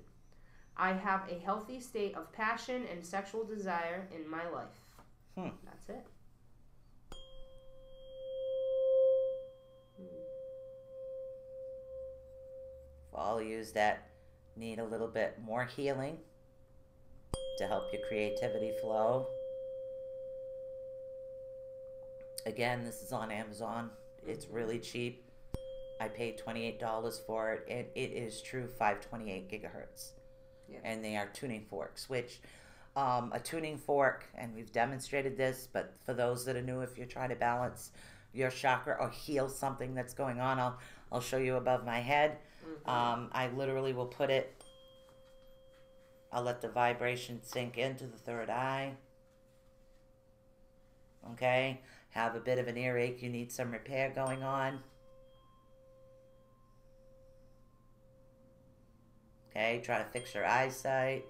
I have a healthy state of passion and sexual desire in my life. That's it. For all of yous that need a little bit more healing to help your creativity flow. Again, this is on Amazon. It's really cheap. I paid $28 for it, and it is true 528 gigahertz. Yeah. And they are tuning forks, which a tuning fork, and we've demonstrated this, but for those that are new, if you're trying to balance your chakra or heal something that's going on, I'll show you above my head. I literally will put it, I'll let the vibration sink into the third eye. Okay, have a bit of an earache, you need some repair going on. Okay, try to fix your eyesight.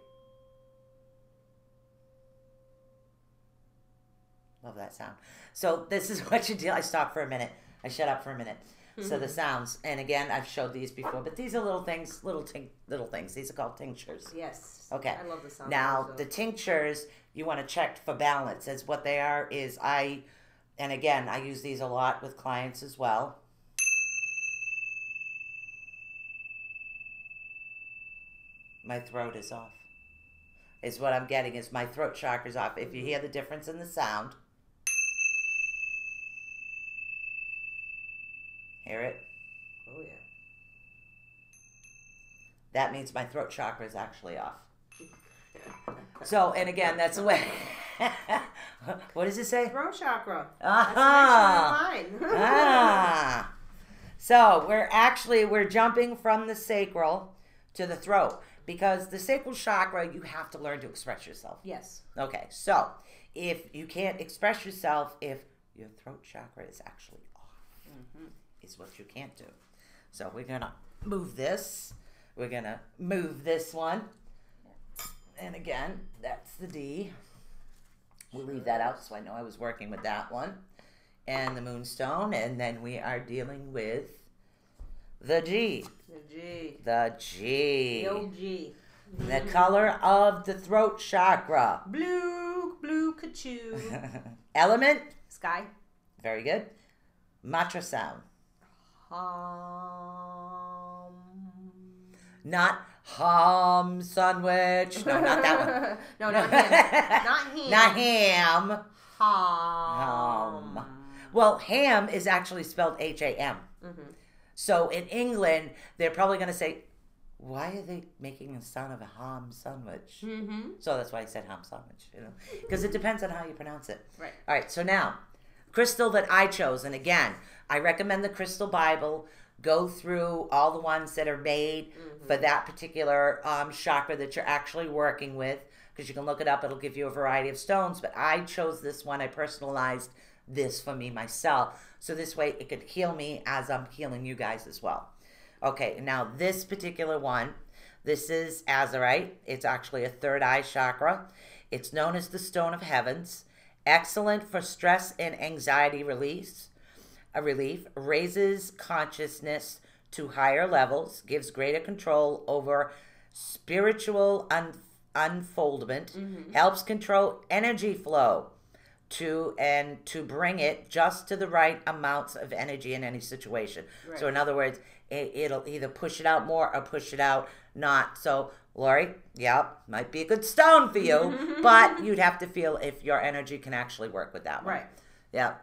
Love that sound. So this is what you do. I stop for a minute. I shut up for a minute. So the sounds, and again, I've showed these before, but these are little things, little things. These are called tinctures. Yes. Okay. I love the sound. Now, the tinctures, you want to check for balance. As what they are is and again, I use these a lot with clients as well. My throat is off. Is what I'm getting, is my throat chakra's off. If you hear the difference in the sound. Hear it? Oh, yeah. That means my throat chakra is actually off. So, and again, that's the way. What does it say? Throat chakra. That's mine. So, we're jumping from the sacral to the throat. Because the sacral chakra, you have to learn to express yourself. Yes. Okay, so if you can't express yourself, if your throat chakra is actually off, is what you can't do. So we're going to move this. We're going to move this one. And again, that's the D. We'll leave that out so I know I was working with that one. And the moonstone. And then we are dealing with the G. The G. The old G. The color of the throat chakra. Blue kachoo. Element. Sky. Very good. Matra sound. Not ham sandwich. No, not that one. No, not ham. Not ham. Ham. Well, ham is actually spelled H-A-M. So in England, they're probably going to say, why are they making the sound of a ham sandwich? So that's why I said ham sandwich, because it depends on how you pronounce it. Right. All right, so now, crystal that I chose, and again, I recommend the Crystal Bible. Go through all the ones that are made for that particular chakra that you're actually working with. because you can look it up. It'll give you a variety of stones, but I chose this one. I personalized this for me myself, so this way it could heal me as I'm healing you guys as well. Okay, now this particular one, this is azurite. It's actually a third eye chakra. It's known as the Stone of Heavens. Excellent for stress and anxiety relief, raises consciousness to higher levels, gives greater control over spiritual unfoldment, helps control energy flow to bring it just to the right amounts of energy in any situation. Right. So in other words, it'll either push it out more or push it out not. So Lori, might be a good stone for you, but you'd have to feel if your energy can actually work with that one. Right. Yeah.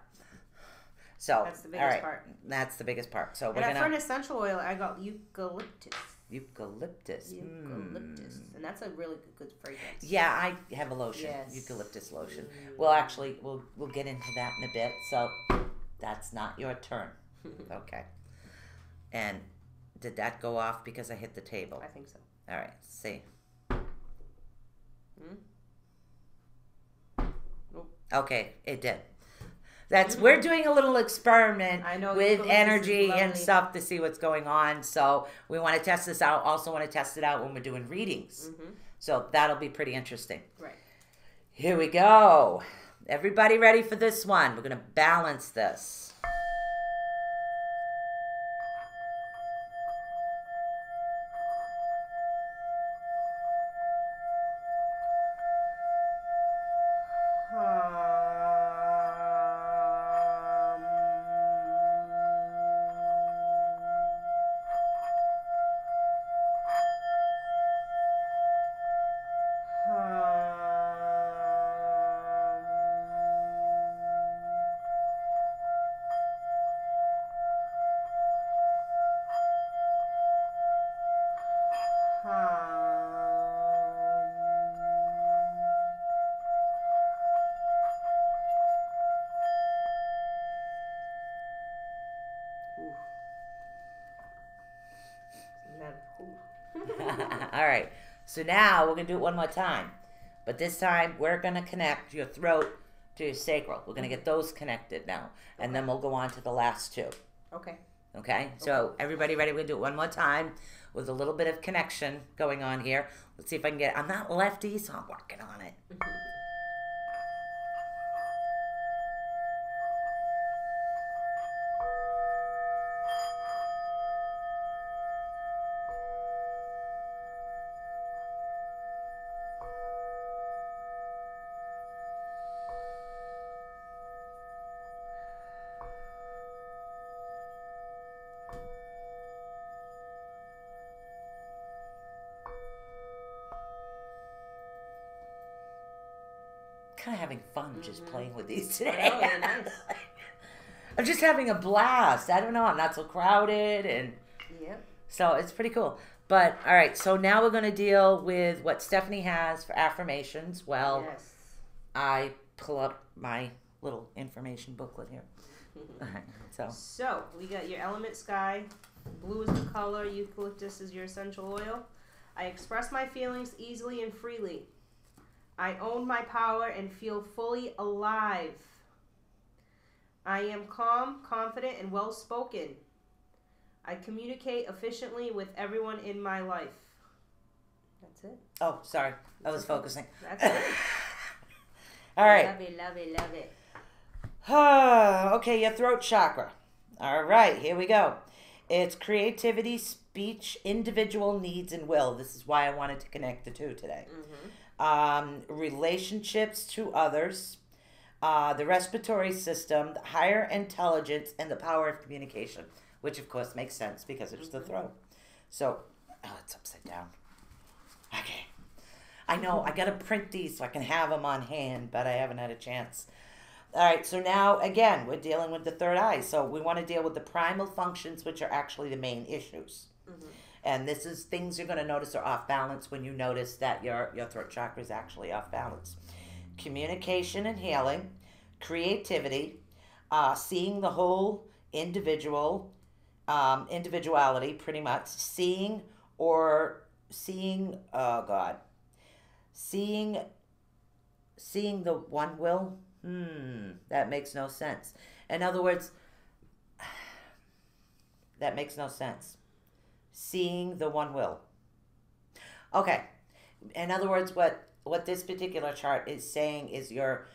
So that's the biggest part. That's the biggest part. So and for an essential oil, I got eucalyptus. Eucalyptus. And that's a really good fragrance. Yeah, I have a lotion. Yes. Eucalyptus lotion. We'll get into that in a bit. So that's not your turn. Okay. And did that go off because I hit the table? I think so. All right. See. Nope. Okay, it did. We're doing a little experiment with energy and stuff to see what's going on. So we want to test this out. Also want to test it out when we're doing readings. So that'll be pretty interesting. Right. Here we go. Everybody ready for this one? We're going to balance this. All right. So now we're going to do it one more time. But this time we're going to connect your throat to your sacral. We're going to get those connected now. And then we'll go on to the last two. Okay. Okay? So everybody ready? We're going to do it one more time with a little bit of connection going on here. Let's see if I can get it. I'm not lefty, so I'm working on it. Kind of having fun just playing with these today. Oh, yeah, nice. I'm just having a blast. I don't know. I'm not so crowded, and so it's pretty cool. But all right, so now we're going to deal with what Stephanie has for affirmations. Well, I pull up my little information booklet here. All right, so we got your element sky. Blue is the color. Eucalyptus is your essential oil. I express my feelings easily and freely. I own my power and feel fully alive. I am calm, confident, and well-spoken. I communicate efficiently with everyone in my life. That's it. Oh, sorry. I was focusing. That's it. All right. Love it, love it, love it. Okay, your throat chakra. All right, here we go. It's creativity, speech, individual needs, and will. This is why I wanted to connect the two today. Relationships to others, the respiratory system, the higher intelligence, and the power of communication, which of course makes sense because it's the throat. So, it's upside down. Okay. I know, I got to print these so I can have them on hand, but I haven't had a chance. All right, so now, again, we're dealing with the third eye. So we want to deal with the primal functions, which are actually the main issues. And this is things you're going to notice are off balance when you notice that your throat chakra is actually off balance. Communication and healing, creativity, seeing the whole individuality pretty much, seeing, Seeing the one will, that makes no sense. In other words, that makes no sense. Seeing the one will. Okay. In other words, what this particular chart is saying is you're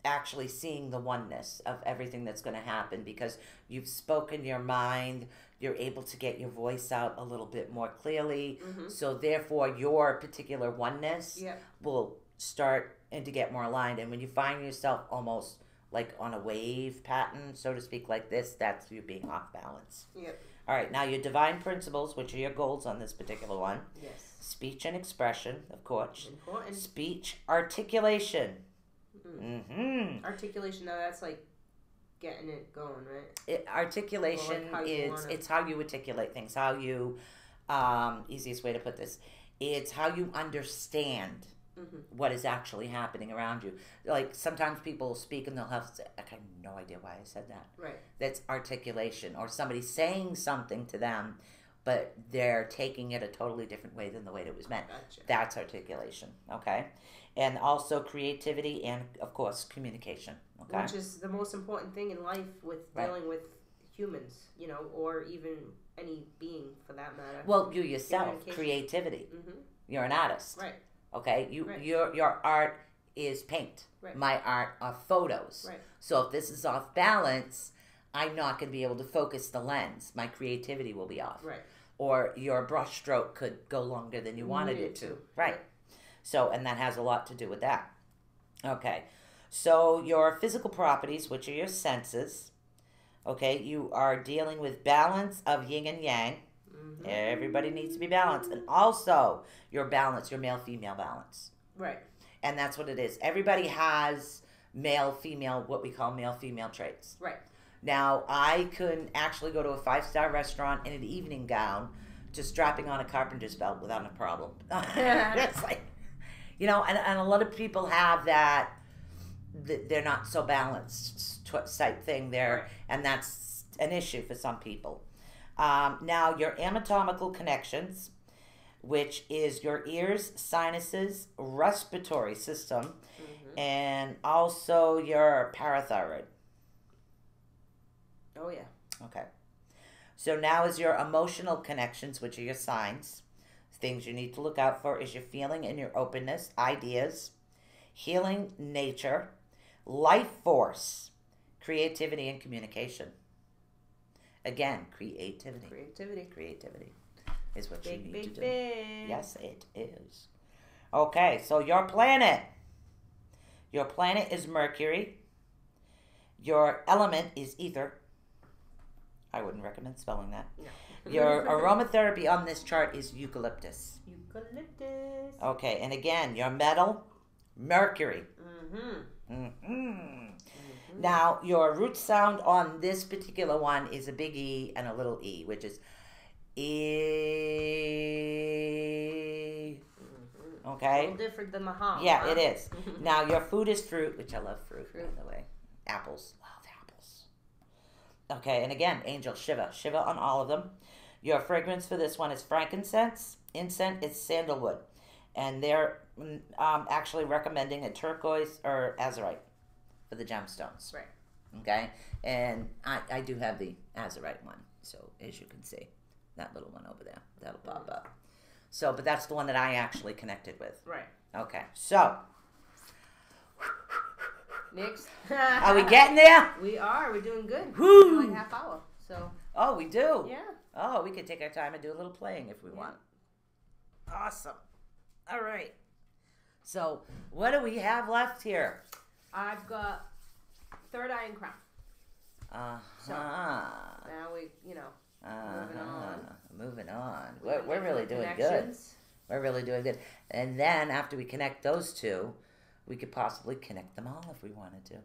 actually seeing the oneness of everything that's going to happen because you've spoken your mind. You're able to get your voice out a little bit more clearly. So therefore, your particular oneness will start and to get more aligned. And when you find yourself almost like on a wave pattern, so to speak, like this, that's you being off balance. Yep. All right, now your divine principles, which are your goals on this particular one. Yes. Speech and expression, of course. Important. Speech, articulation. Articulation, now that's like getting it going, right? Articulation it's how you articulate things, how you, easiest way to put this, it's how you understand what is actually happening around you. Like sometimes people speak and they'll have to say, I have no idea why I said that. Right. That's articulation, or somebody saying something to them, but they're taking it a totally different way than the way it was meant. Gotcha. That's articulation, okay? And also creativity and, of course, communication, okay? Which is the most important thing in life with dealing with humans, you know, or even any being for that matter. Well, you yourself, creativity. You're an artist. Right. Okay? Your art is paint. Right. My art are photos. Right. So if this is off balance, I'm not going to be able to focus the lens. My creativity will be off. Right. Or your brush stroke could go longer than you wanted it to. Right. So, and that has a lot to do with that. Okay. So your physical properties, which are your senses, okay, you are dealing with balance of yin and yang. Everybody needs to be balanced. And also your balance, your male-female balance. Right. And that's what it is. Everybody has male-female, what we call male-female traits. Right. Now, I could actually go to a 5-star restaurant in an evening gown to strapping on a carpenter's belt without a problem. It's like, you know, and a lot of people have that, they're not so balanced type thing there, and that's an issue for some people. Now, your anatomical connections, which is your ears, sinuses, respiratory system, and also your parathyroid. Oh, yeah. Okay. So now is your emotional connections, which are your signs. Things you need to look out for is your feeling and your openness, ideas, healing nature, life force, creativity, and communication. Again, creativity. Creativity is what you need to do. Big. Yes, it is. Okay, so your planet. Your planet is Mercury. Your element is ether. I wouldn't recommend spelling that. No. Your aromatherapy on this chart is eucalyptus. Eucalyptus. Okay, and again, your metal, mercury. Now, your root sound on this particular one is a big E and a little E, which is E. Okay? A little different than the hum. Yeah, it is. Now, your food is fruit, which I love fruit, by the way. Apples. Love apples. Okay, and again, angel, Shiva. Shiva on all of them. Your fragrance for this one is frankincense. Incense is sandalwood. And they're actually recommending a turquoise or azurite for the gemstones. Right. Okay? And I do have the azurite one. So, as you can see, that little one over there. That'll pop up. So, but that's the one that I actually connected with. Right. Okay. So, Next. are we getting there? We are. We're doing good. Woo! Like half hour. So. Oh, we do? Yeah. Oh, we could take our time and do a little playing if we want. Awesome. All right. So, what do we have left here? I've got third eye and crown. So, now we, moving on. We're really doing good. We're really doing good. And then after we connect those two, we could possibly connect them all if we wanted to.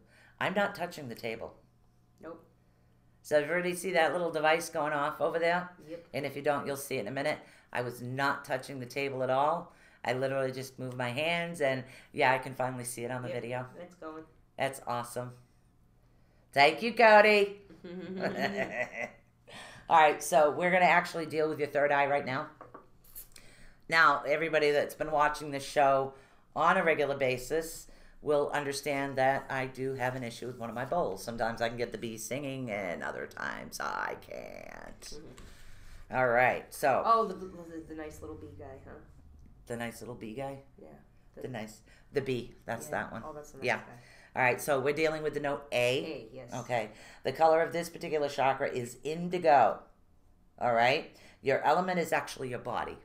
I'm not touching the table. Nope. So you already see that little device going off over there? Yep. And if you don't, you'll see it in a minute. I was not touching the table at all. I literally just moved my hands, and yeah, I can finally see it on the video. It's going. That's awesome. Thank you, Cody. All right, so we're going to actually deal with your third eye right now. Now, everybody that's been watching this show on a regular basis will understand that I do have an issue with one of my bowls. Sometimes I can get the bee singing, and other times I can't. Mm-hmm. All right, so. Oh, the nice little bee guy, huh? The nice little bee guy? Yeah. The bee. That's that one. Oh, that's the nice guy. All right, so we're dealing with the note A. A, yes. Okay. The color of this particular chakra is indigo. All right? Your element is actually your body.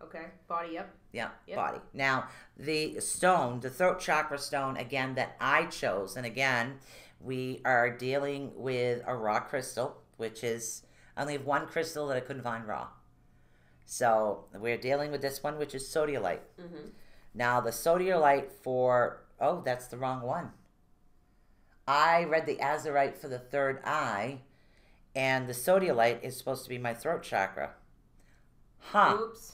Okay. Body, yep. Yeah, yep. Body. Now, the stone, the throat chakra stone, again, that I chose, and again, we are dealing with a raw crystal, which is, I only have one crystal that I couldn't find raw. So, we're dealing with this one, which is sodalite. Mm-hmm. Now, the sodalite for, oh, that's the wrong one. I read the azurite for the third eye, and the sodalite is supposed to be my throat chakra. Huh. Oops.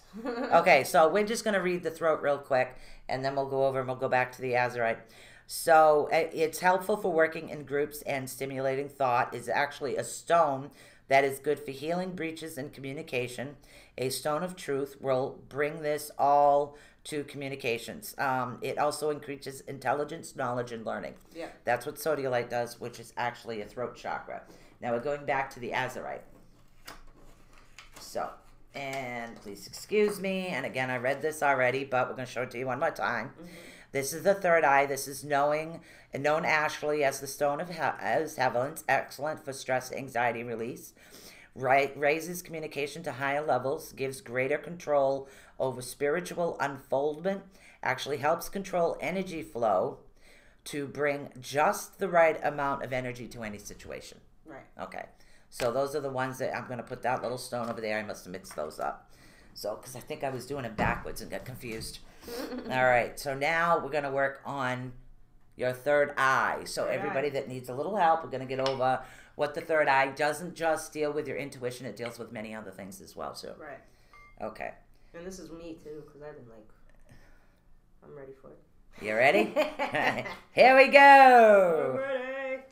Okay, so we're just going to read the throat real quick, and then we'll go over and we'll go back to the azurite. So it's helpful for working in groups and stimulating thought. Is actually a stone that is good for healing breaches in communication. A stone of truth will bring this all to communications. It also increases intelligence, knowledge, and learning. Yeah. That's what sodalite does, which is actually a throat chakra. Now we're going back to the azurite. So... and please excuse me. And again, I read this already, but we're going to show it to you one more time. Mm-hmm. This is the third eye. This is known actually as the stone of Heaven. Excellent for stress, anxiety release. Raises communication to higher levels. Gives greater control over spiritual unfoldment. Actually helps control energy flow to bring just the right amount of energy to any situation. Right. Okay. So those are the ones that I'm going to put that little stone over there. I must have mixed those up. So, because I think I was doing it backwards and got confused. All right. So now we're going to work on your third eye. So everybody that needs a little help, we're going to get over what the third eye doesn't just deal with your intuition. It deals with many other things as well, too. Right. Okay. And this is me, too, because I've been like, I'm ready for it. You ready? Here we go. I'm ready.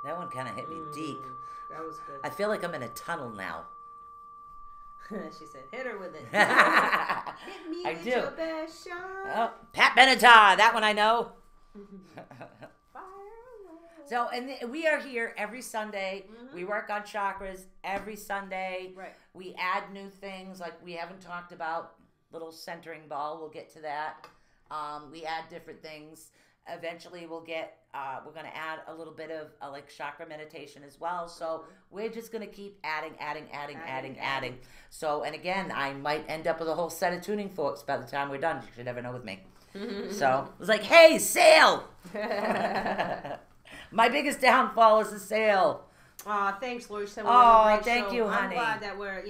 That one kind of hit me deep. That was good. I feel like I'm in a tunnel now. She said, hit her with it. Hit me with your best shot. Oh, Pat Benatar. That one I know. So, and we are here every Sunday. Mm-hmm. We work on chakras every Sunday. Right. We add new things like we haven't talked about. Little centering ball. We'll get to that. We add different things. Eventually, we'll get. We're going to add a little bit of like chakra meditation as well. So we're just going to keep adding. So, and again, I might end up with a whole set of tuning forks by the time we're done. You should never know with me. So it was like, hey, sale. My biggest downfall is the sale. Aw, thanks, Lori. Thank you, honey. I'm glad that we're,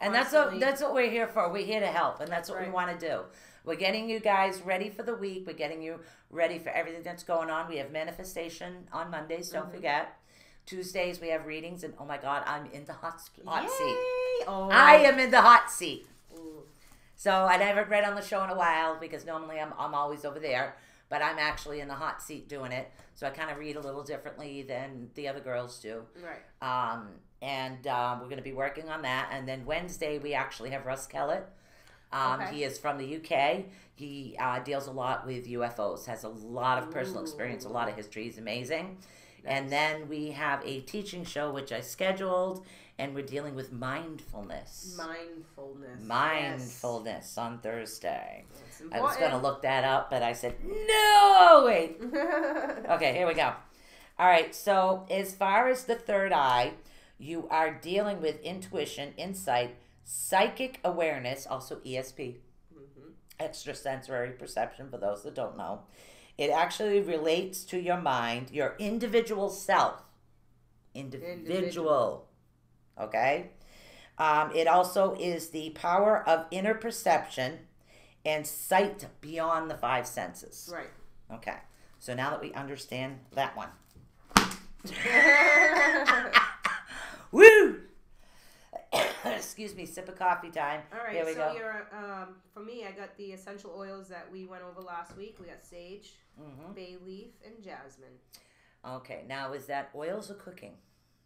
and that's what we're here for. We're here to help, and that's what we want to do. We're getting you guys ready for the week. We're getting you ready for everything that's going on. We have manifestation on Mondays. Don't forget. Tuesdays we have readings, and oh my God, I'm in the hot seat. Oh. I am in the hot seat. Ooh. So I haven't read on the show in a while because normally I'm always over there, but I'm actually in the hot seat doing it. So I kind of read a little differently than the other girls do. Right. And we're going to be working on that. And then Wednesday we actually have Russ Kellett. Okay. He is from the UK. He deals a lot with UFOs, has a lot of personal experience, a lot of history. He's amazing. Nice. And then we have a teaching show, which I scheduled, and we're dealing with mindfulness. Mindfulness on Thursday. I was going to look that up, but I said, no, wait. Okay, here we go. All right, so as far as the third eye, you are dealing with intuition, insight, psychic awareness, also ESP, extrasensory perception for those that don't know. It actually relates to your mind, your individual self. Individual. Okay? It also is the power of inner perception and sight beyond the five senses. Right. Okay. So now that we understand that one. Woo! Excuse me, sip of coffee time. All right, Here we go. you're, for me, I got the essential oils that we went over last week. We got sage, bay leaf, and jasmine. Okay, now is that oils or cooking?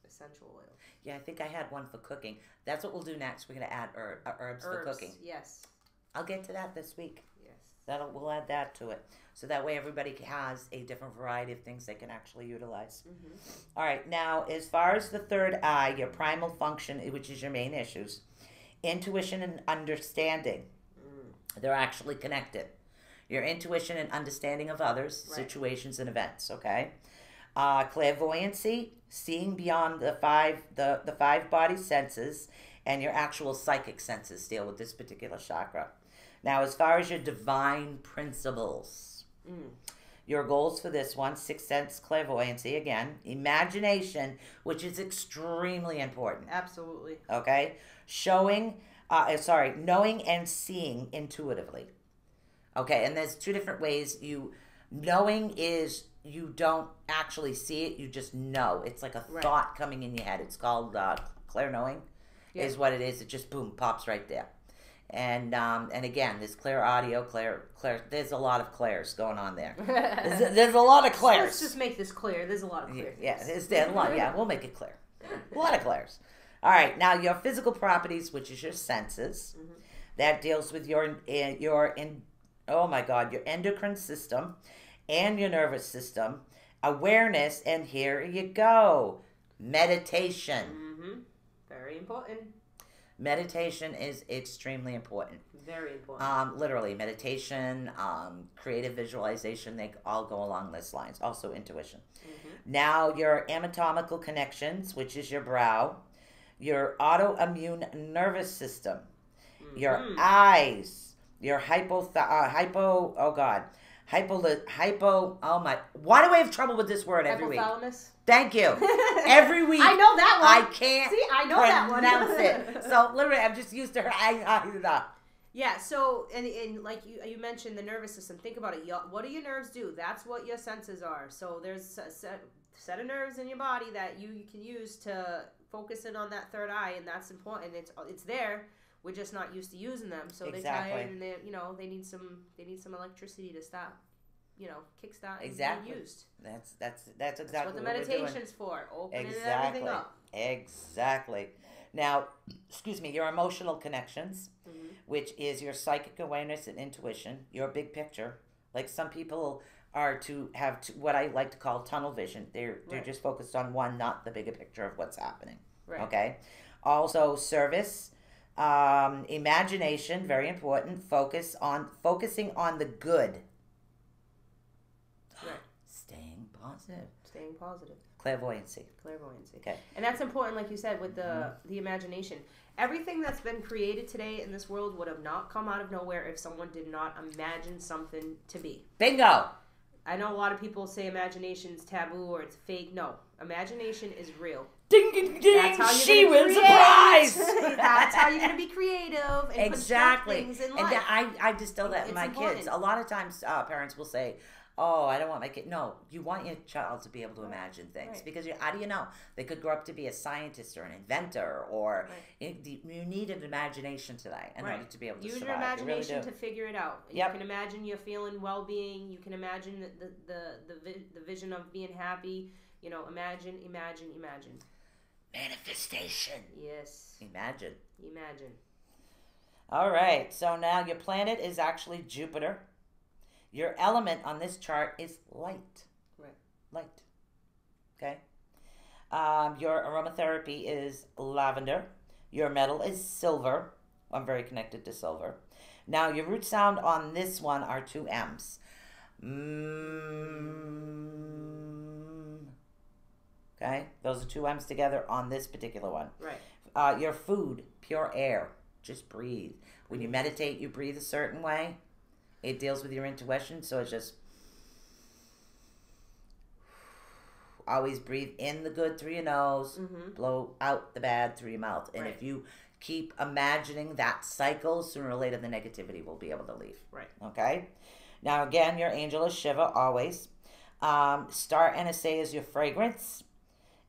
Essential oil. Yeah, I think I had one for cooking. That's what we'll do next. We're going to add herbs for cooking. Yes. I'll get to that this week. Yes. We'll add that to it. So that way everybody has a different variety of things they can actually utilize. All right, now as far as the third eye, your primal function, which is your main issues, intuition and understanding, they're actually connected. Your intuition and understanding of others, situations, and events, okay? Clairvoyancy, seeing beyond the five body senses, and your actual psychic senses deal with this particular chakra. Now, as far as your divine principles, your goals for this one, sixth sense clairvoyancy, again, imagination, which is extremely important. Absolutely. Okay? Knowing and seeing intuitively. Okay, and there's two different ways. Knowing is you don't actually see it, you just know. It's like a thought coming in your head. It's called clair-knowing is what it is. It just, boom, pops right there. And again, there's clear audio, clear. There's a lot of clairs going on there. There's a lot of clairs. Let's just make this clear. There's a lot of clear things. Yeah, there's a lot. Yeah, we'll make it clear. A lot of clairs. All right, now your physical properties, which is your senses, that deals with your endocrine system and your nervous system, awareness, and here you go, meditation. Very important. Meditation is extremely important. Very important. Literally, meditation, creative visualization, they all go along those lines. Also intuition. Now, your anatomical connections, which is your brow, your autoimmune nervous system, your eyes, your why do I have trouble with this word every week? Hypothalamus. Thank you. Every week. I know that one. I can't pronounce it. So literally, I'm just used to her. Yeah, so, and like you mentioned the nervous system. Think about it. What do your nerves do? That's what your senses are. So there's a set of nerves in your body that you can use to focus in on that third eye, and that's important. It's there. We're just not used to using them. So they're tired, and they need some electricity to stop. Kickstart and be used. That's exactly what the meditation's for. Opening everything up. Exactly. Now, your emotional connections, which is your psychic awareness and intuition, your big picture. Like some people are to have what I like to call tunnel vision. They're just focused on one, not the bigger picture of what's happening. Right. Okay. Also, service, imagination, very important. Focusing on the good. Right. Staying positive. Clairvoyancy. Okay. And that's important, like you said, with the imagination. Everything that's been created today in this world would have not come out of nowhere if someone did not imagine something to be. Bingo! I know a lot of people say imagination's taboo or it's fake. No. Imagination is real. Ding, ding, ding! That's how she wins a prize! That's how you're going to be creative and construct things in life. And I distill that in my kids. A lot of times parents will say, oh, I don't want my kid. No, you want your child to be able to imagine things because how do you know? They could grow up to be a scientist or an inventor or you need an imagination today in order to be able to survive. Use your imagination to figure it out. Yep. You can imagine you're feeling well-being. You can imagine the vision of being happy. Imagine. Manifestation. Yes. Imagine. All right, so now your planet is actually Jupiter. Your element on this chart is light. Right. Light. Okay. Your aromatherapy is lavender. Your metal is silver. I'm very connected to silver. Now, your root sound on this one are two M's. Okay, those are two M's together on this particular one. Right. Your food, pure air. Just breathe. When you meditate, you breathe a certain way. It deals with your intuition, so it's just always breathe in the good through your nose, blow out the bad through your mouth. And if you keep imagining that cycle, sooner or later the negativity will be able to leave. Right. Okay? Now, again, your angel is Shiva, always. Star NSA is your fragrance.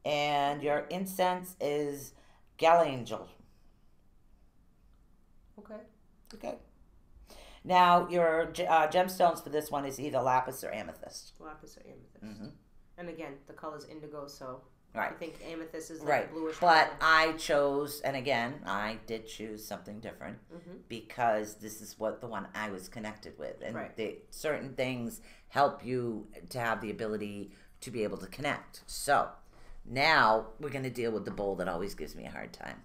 And your incense is Galangel. Okay. Okay. Now, your gemstones for this one is either lapis or amethyst. Lapis or amethyst. Mm-hmm. And again, the color's indigo, so right. I think amethyst is like a bluish But color. I chose, and again, I did choose something different because this is what the one I was connected with. And certain things help you to have the ability to be able to connect. So, now we're going to deal with the bowl that always gives me a hard time.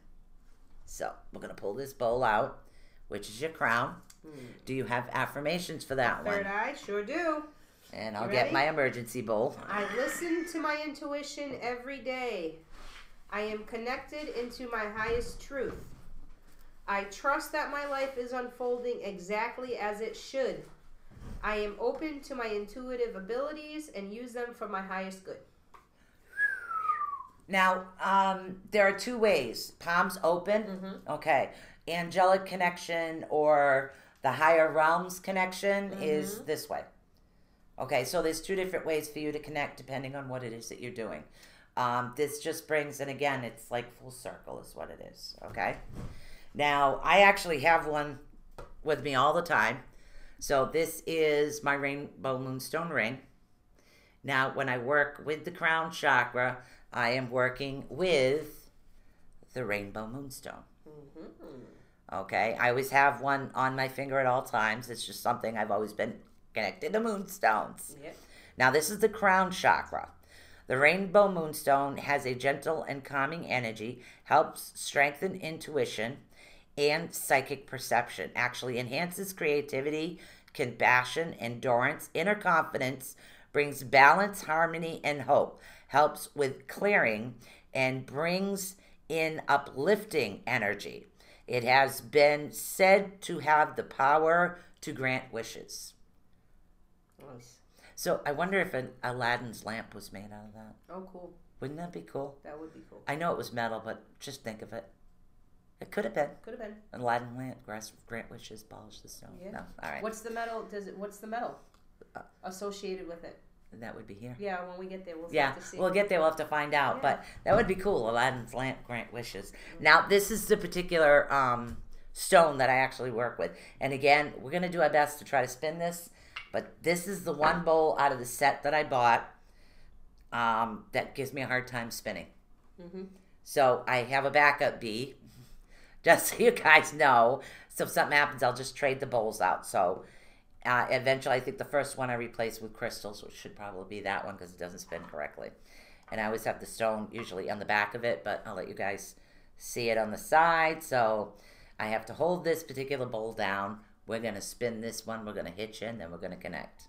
So, we're going to pull this bowl out, which is your crown. Do you have affirmations for that one? Third eye, sure do. And I'll get my emergency bowl. I listen to my intuition every day. I am connected into my highest truth. I trust that my life is unfolding exactly as it should. I am open to my intuitive abilities and use them for my highest good. Now, there are two ways. Palms open. Okay. Angelic connection or the higher realms connection is this way. Okay, so there's two different ways for you to connect depending on what it is that you're doing. This just brings, and again, it's like full circle is what it is, okay? Now, I actually have one with me all the time. So this is my Rainbow Moonstone ring. Now, when I work with the crown chakra, I am working with the Rainbow Moonstone. Okay, I always have one on my finger at all times. It's just something I've always been connected to moonstones. Now, this is the crown chakra. The Rainbow Moonstone has a gentle and calming energy, helps strengthen intuition and psychic perception, actually enhances creativity, compassion, endurance, inner confidence, brings balance, harmony, and hope, helps with clearing, and brings in uplifting energy. It has been said to have the power to grant wishes. Nice. So I wonder if an Aladdin's lamp was made out of that. Oh, cool. Wouldn't that be cool? That would be cool. I know it was metal, but just think of it. It could have been. Could have been. An Aladdin lamp, grant wishes, polish the stone. Yeah. No, all right. What's the metal? What's the metal associated with it? That would be here. Yeah, when we get there, we'll Yeah, have to see. we'll get there. We'll have to find out. But that would be cool. Aladdin's lamp, grant wishes. Now, this is the particular stone that I actually work with. And again, we're going to do our best to try to spin this. But this is the one bowl out of the set that I bought that gives me a hard time spinning. So I have a backup B, just so you guys know. So if something happens, I'll just trade the bowls out. So eventually, I think the first one I replace with crystals, which should probably be that one because it doesn't spin correctly. And I always have the stone usually on the back of it, but I'll let you guys see it on the side. So I have to hold this particular bowl down. We're going to spin this one. We're going to hitch in, then we're going to connect.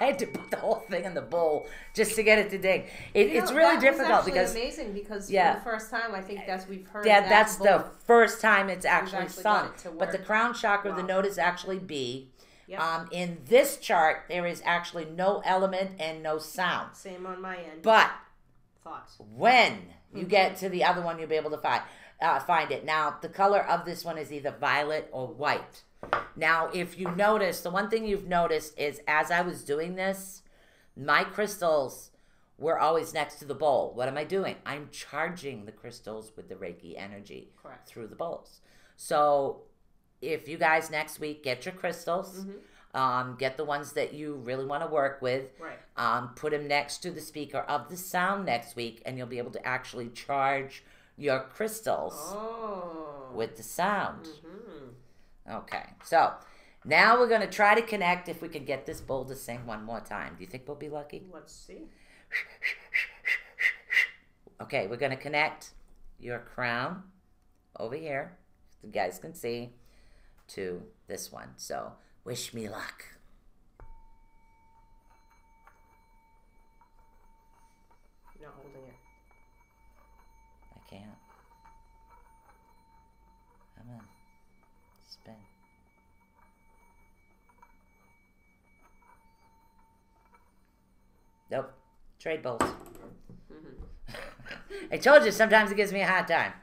had to put the whole thing in the bowl just to get it to ding. It's really difficult because amazing because for the first time I think we've heard that's the first time it's actually sung. But the work. crown chakra, the note is actually B. Yep. In this chart, there is actually no element and no sound. Same on my end. But thoughts. When you get to the other one, you'll be able to find it. Now, the color of this one is either violet or white. Now, if you notice, the one thing you've noticed is as I was doing this, my crystals were always next to the bowl. What am I doing? I'm charging the crystals with the Reiki energy through the bowls. So if you guys next week get your crystals, get the ones that you really want to work with, put them next to the speaker of the sound next week, and you'll be able to actually charge your crystals with the sound. Okay, so now we're going to try to connect if we can get this bowl to sing one more time. Do you think we'll be lucky? Let's see. Okay, we're going to connect your crown over here, so you guys can see, to this one. So, wish me luck. You're not holding it. I can't. Come on. Spin. Nope. Trade bowls. I told you sometimes it gives me a hard time.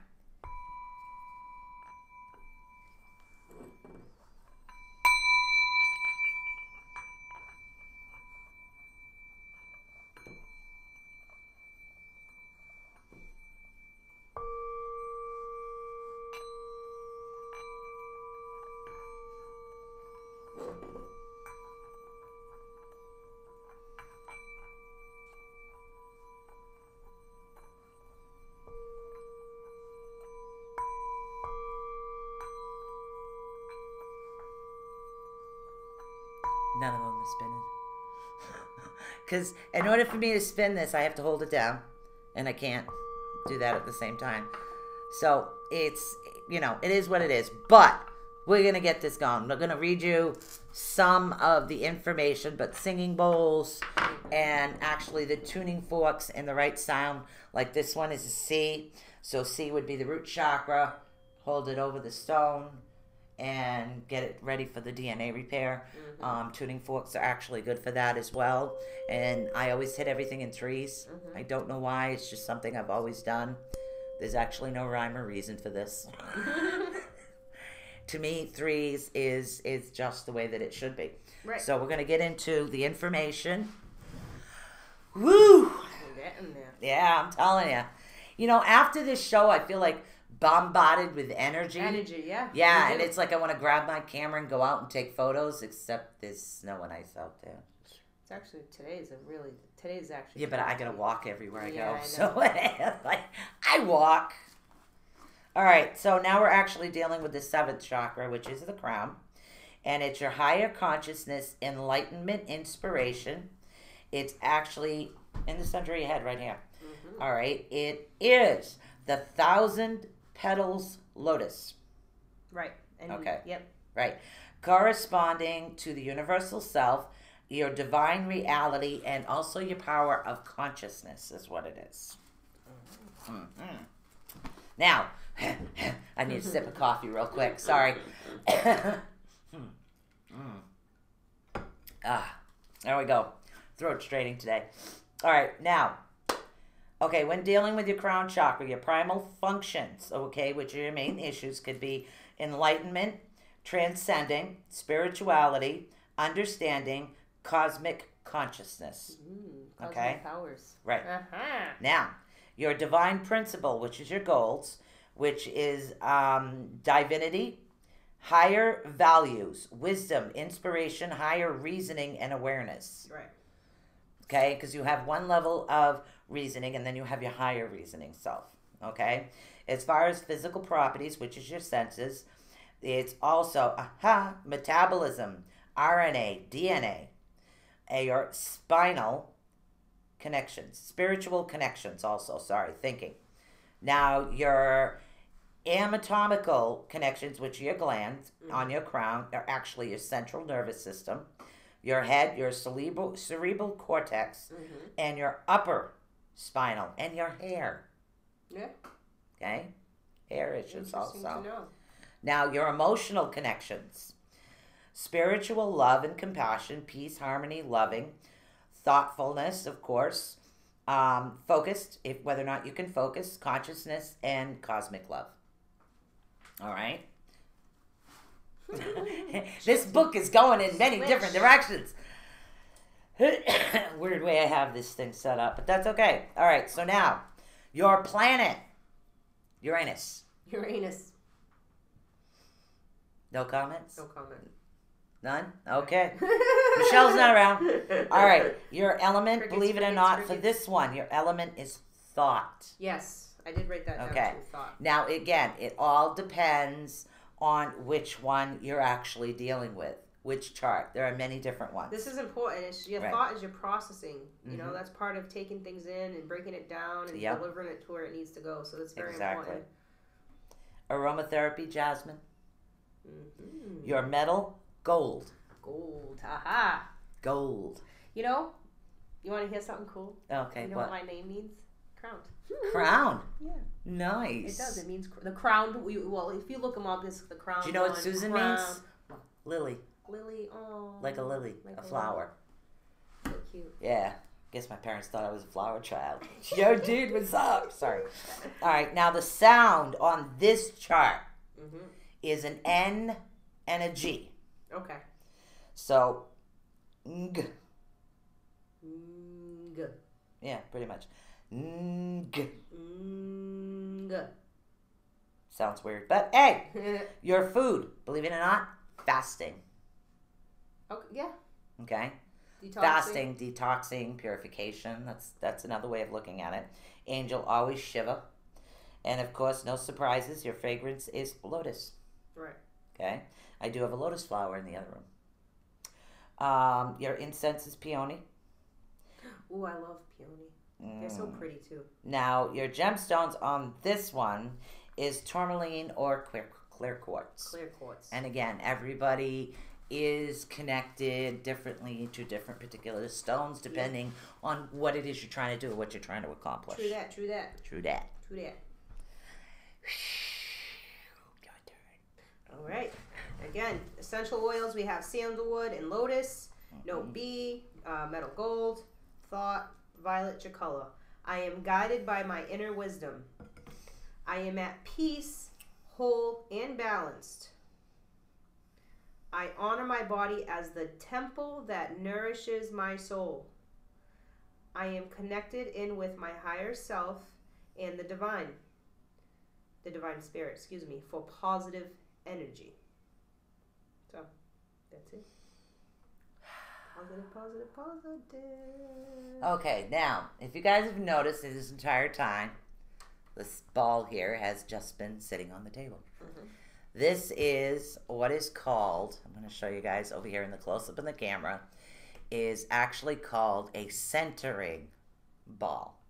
None of them are spinning. Because in order for me to spin this, I have to hold it down. And I can't do that at the same time. So it's, it is what it is. But we're going to get this going. We're going to read you some of the information, but singing bowls and actually the tuning forks and the right sound. Like this one is a C. So C would be the root chakra. Hold it over the stone and get it ready for the DNA repair. Tuning forks are actually good for that as well. And I always hit everything in threes. I don't know why. It's just something I've always done. There's actually no rhyme or reason for this. To me, threes is just the way that it should be. Right. So we're going to get into the information. Woo! We're getting there. Yeah, I'm telling you. After this show, I feel like bombarded with energy. Yeah. Yeah, and it's like I want to grab my camera and go out and take photos, except there's snow and ice out there. It's actually, today's actually. Yeah, but I gotta walk everywhere I go. I So, like, I walk. All right, so now we're actually dealing with the 7th chakra, which is the crown. And it's your higher consciousness, enlightenment, inspiration. It's actually in the center of your head right here. All right, it is the 1,000 petals lotus. Right. And Okay. Yep. Right. Corresponding to the universal self, your divine reality, and also your power of consciousness is what it is. Now, I need a sip of coffee real quick. Sorry. There we go. Throat straining today. All right, now. Okay, when dealing with your crown chakra, your primal functions, okay, which are your main issues, could be enlightenment, transcending, spirituality, understanding, cosmic consciousness. Cosmic okay? powers. Right. Now, your divine principle, which is your goals, which is divinity, higher values, wisdom, inspiration, higher reasoning, and awareness. Right. Okay, because you have one level of reasoning and then you have your higher reasoning self. Okay, as far as physical properties, which is your senses, it's also metabolism, RNA, DNA, your spinal connections, spiritual connections also, thinking. Now your anatomical connections, which are your glands on your crown, are actually your central nervous system. your head, your cerebral cortex, and your upper spinal, and your hair. Yeah. Okay? Hair issues also. To know. Now, your emotional connections. Spiritual love and compassion, peace, harmony, loving, thoughtfulness, of course, focused, whether or not you can focus, consciousness, and cosmic love. All right? This book is going in many different directions. Weird way I have this thing set up, but that's okay. All right, so now, your planet, Uranus. No comments? No comment. None? Okay. Michelle's not around. All right. Your element, Crickets, believe it or crickets, not, crickets. for this one, your element is thought. Yes, I did write that down. Okay. Too, thought. Now, again, it all depends on which one you're actually dealing with, which chart. There are many different ones. This is important. It's your Right. thought is your processing. You know, that's part of taking things in and breaking it down and Yep. delivering it to where it needs to go. So that's very Exactly. important. Aromatherapy, jasmine. Mm-hmm. Your metal, gold. Gold. Haha. Gold. You know, you want to hear something cool? Okay, You know what my name means? Crowned. Crown. Yeah. Nice. It does. It means the crowned. Well, if you look them up, it's the crown. Do you know what one, Susan crown. means? Lily. Lily. Oh. Like a lily. Like a a flower. So cute. Yeah. Guess my parents thought I was a flower child. Yo, dude, what's up? Sorry. All right. Now, the sound on this chart is an N and a G. Okay. So, ng. Ng. Yeah, pretty much. Ng. Ng. Sounds weird. But, hey, your food, believe it or not, fasting. Okay. Yeah. Okay? Detoxing. Fasting, detoxing, purification. That's another way of looking at it. Angel, always Shiva. And, of course, no surprises. Your fragrance is lotus. Right. Okay? I do have a lotus flower in the other room. Your incense is peony. Ooh, I love peony. They're so pretty, too. Now, your gemstones on this one is tourmaline or clear quartz. Clear quartz. And again, everybody is connected differently to different particular stones depending on what it is you're trying to do, what you're trying to accomplish. True that. True that. True that. True that. Your turn. All right. Again, essential oils. We have sandalwood and lotus. Note B, metal gold, thought, violet chakula. I am guided by my inner wisdom. I am at peace, whole, and balanced. I honor my body as the temple that nourishes my soul. I am connected in with my higher self and the divine spirit, for positive energy. So, that's it. Positive, positive, positive. Okay, now, if you guys have noticed this entire time, this ball here has just been sitting on the table. This is what is called, I'm going to show you guys over here in the close-up in the camera, is actually called a centering ball.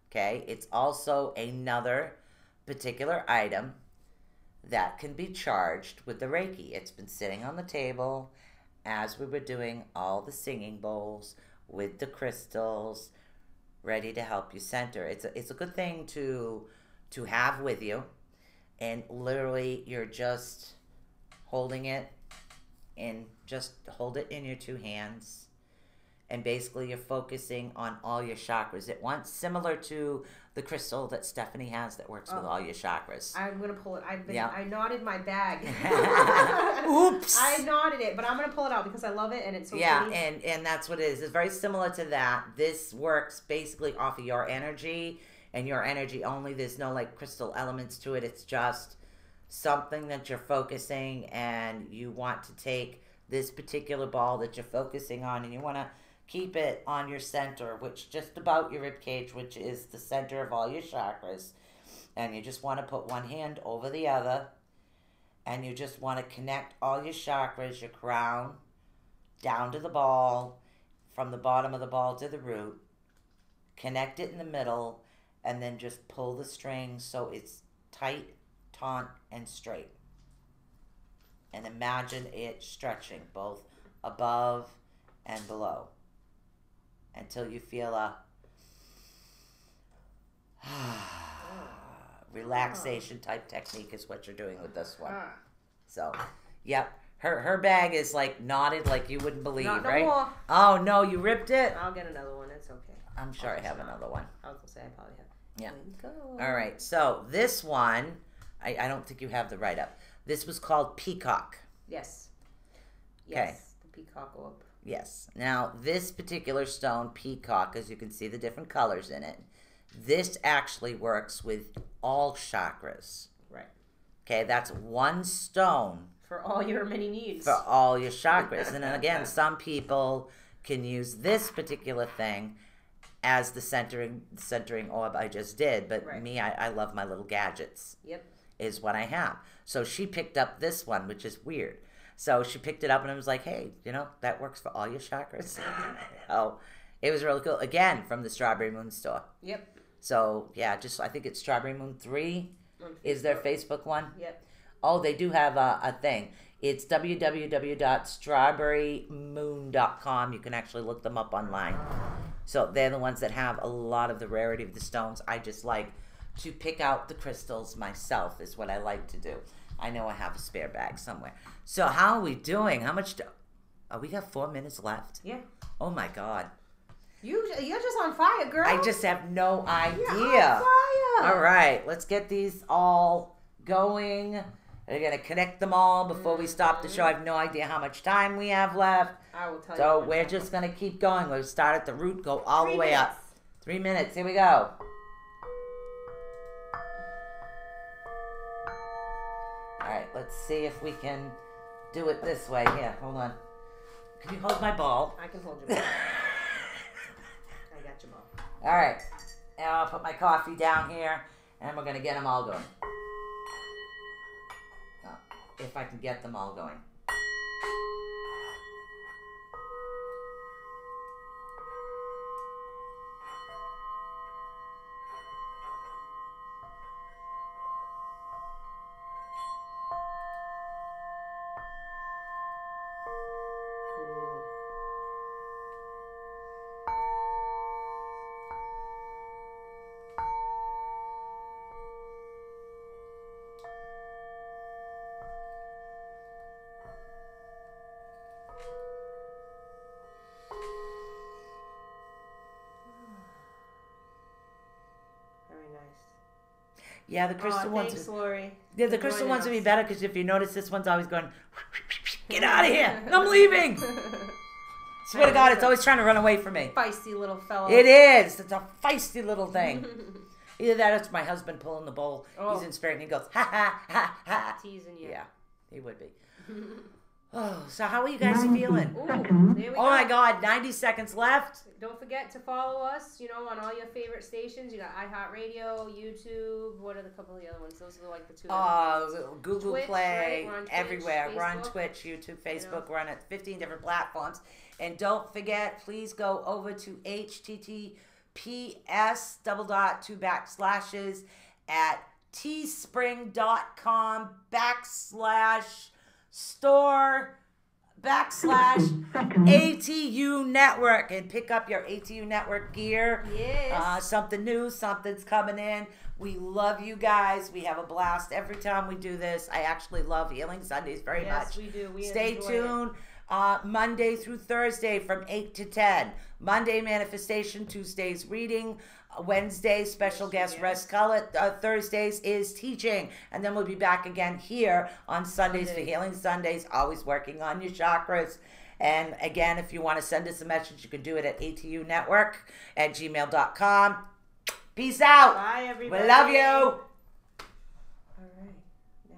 Okay, it's also another particular item that can be charged with the Reiki. It's been sitting on the table as we were doing all the singing bowls with the crystals, ready to help you center. It's a good thing to have with you, and literally you're just holding it, and just hold it in your two hands, and basically you're focusing on all your chakras at once, similar to the crystal that Stephanie has that works with all your chakras. I'm gonna pull it. I knotted my bag. Oops. I knotted it, but I'm gonna pull it out because I love it and it's so pretty. and that's what it is. It's very similar to that. This works basically off of your energy and your energy only. There's no like crystal elements to it. It's just something that you're focusing, and you want to take this particular ball that you're focusing on, and you want to keep it on your center, which just about your rib cage, which is the center of all your chakras. And you just want to put one hand over the other, and you just want to connect all your chakras, your crown, down to the ball, from the bottom of the ball to the root. Connect it in the middle, and then just pull the string so it's tight, taut, and straight. And imagine it stretching both above and below until you feel a relaxation type technique is what you're doing with this one. So, yep. Her bag is like knotted like you wouldn't believe, Not no right? more. Oh no, you ripped it. I'll get another one. It's okay. I'm sure I have another one. I was gonna say I probably have. Yeah. Go. All right. So this one, I don't think you have the write up. This was called Peacock. Yes. Okay. Yes. The peacock orb. Yes. Now this particular stone, Peacock, as you can see the different colors in it. This actually works with all chakras. Right. Okay, that's one stone. For all your many needs. For all your chakras. And then again, some people can use this particular thing as the centering orb I just did. But right. me, I love my little gadgets. Yep. Is what I have. So she picked up this one, which is weird. So she picked it up and I was like, hey, you know, that works for all your chakras. Oh, it was really cool. Again, from the Strawberry Moon store. Yep. So, yeah, just I think it's Strawberry Moon 3 is their Facebook one. Yep. Oh, they do have a thing. It's www.strawberrymoon.com. You can actually look them up online. So they're the ones that have a lot of the rarity of the stones. I just like to pick out the crystals myself is what I like to do. I know I have a spare bag somewhere. So how are we doing? How much we got 4 minutes left? Yeah. Oh my God. You're just on fire, girl. I just have no idea. You're on fire. All right, let's get these all going. We're going to connect them all before we stop the show. I have no idea how much time we have left. I will tell you. So we're just going to keep going. We'll start at the root, go all the way up. 3 minutes. Here we go. All right, let's see if we can do it this way. Here, hold on. Can you hold my ball? I can hold your ball. I got your ball. All right. Now I'll put my coffee down here, and we're going to get them all going. If I can get them all going. Yeah, the crystal ones. Thanks, Lori. Yeah, the crystal ones would be better because if you notice, this one's always going, get out of here. I'm leaving. Swear to God, it's always trying to run away from me. Feisty little fellow. It is. It's a feisty little thing. Either that or it's my husband pulling the bowl. Oh. He's inspiring. He goes, ha, ha, ha, ha. Teasing you. Yeah, he would be. Oh, so how are you guys feeling? Ooh, there we go. Oh my God, 90 seconds left. Don't forget to follow us, on all your favorite stations. You got iHeartRadio, YouTube. What are the couple of the other ones? Those are like the two. Google Twitch, Play, right? We're on Twitch, everywhere. We're on Facebook. Twitch, YouTube, Facebook. We're on 15 different platforms. And don't forget, please go over to https:// at teespring.com/store/ATU Network and pick up your ATU Network gear. Yes. Something new, something's coming in. We love you guys. We have a blast every time we do this. I actually love Healing Sundays very much. Yes, we do. We Stay enjoy tuned. Monday through Thursday from 8 to 10. Monday, manifestation. Tuesdays, reading. Wednesday, special guest rest color. Thursdays is teaching. And then we'll be back again here on Sundays for Healing Sundays. Always working on your chakras. And again, if you want to send us a message, you can do it at atunetwork@gmail.com. Peace out. Bye, everybody. We love you. All right. Now.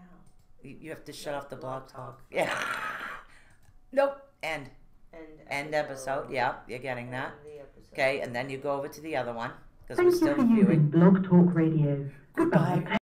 You have to shut off the blog talk. Yeah. Nope. End episode. Yeah, you're getting that. Okay, and then you go over to the other one because we're Thank you still for viewing. using Blog Talk Radio. Goodbye.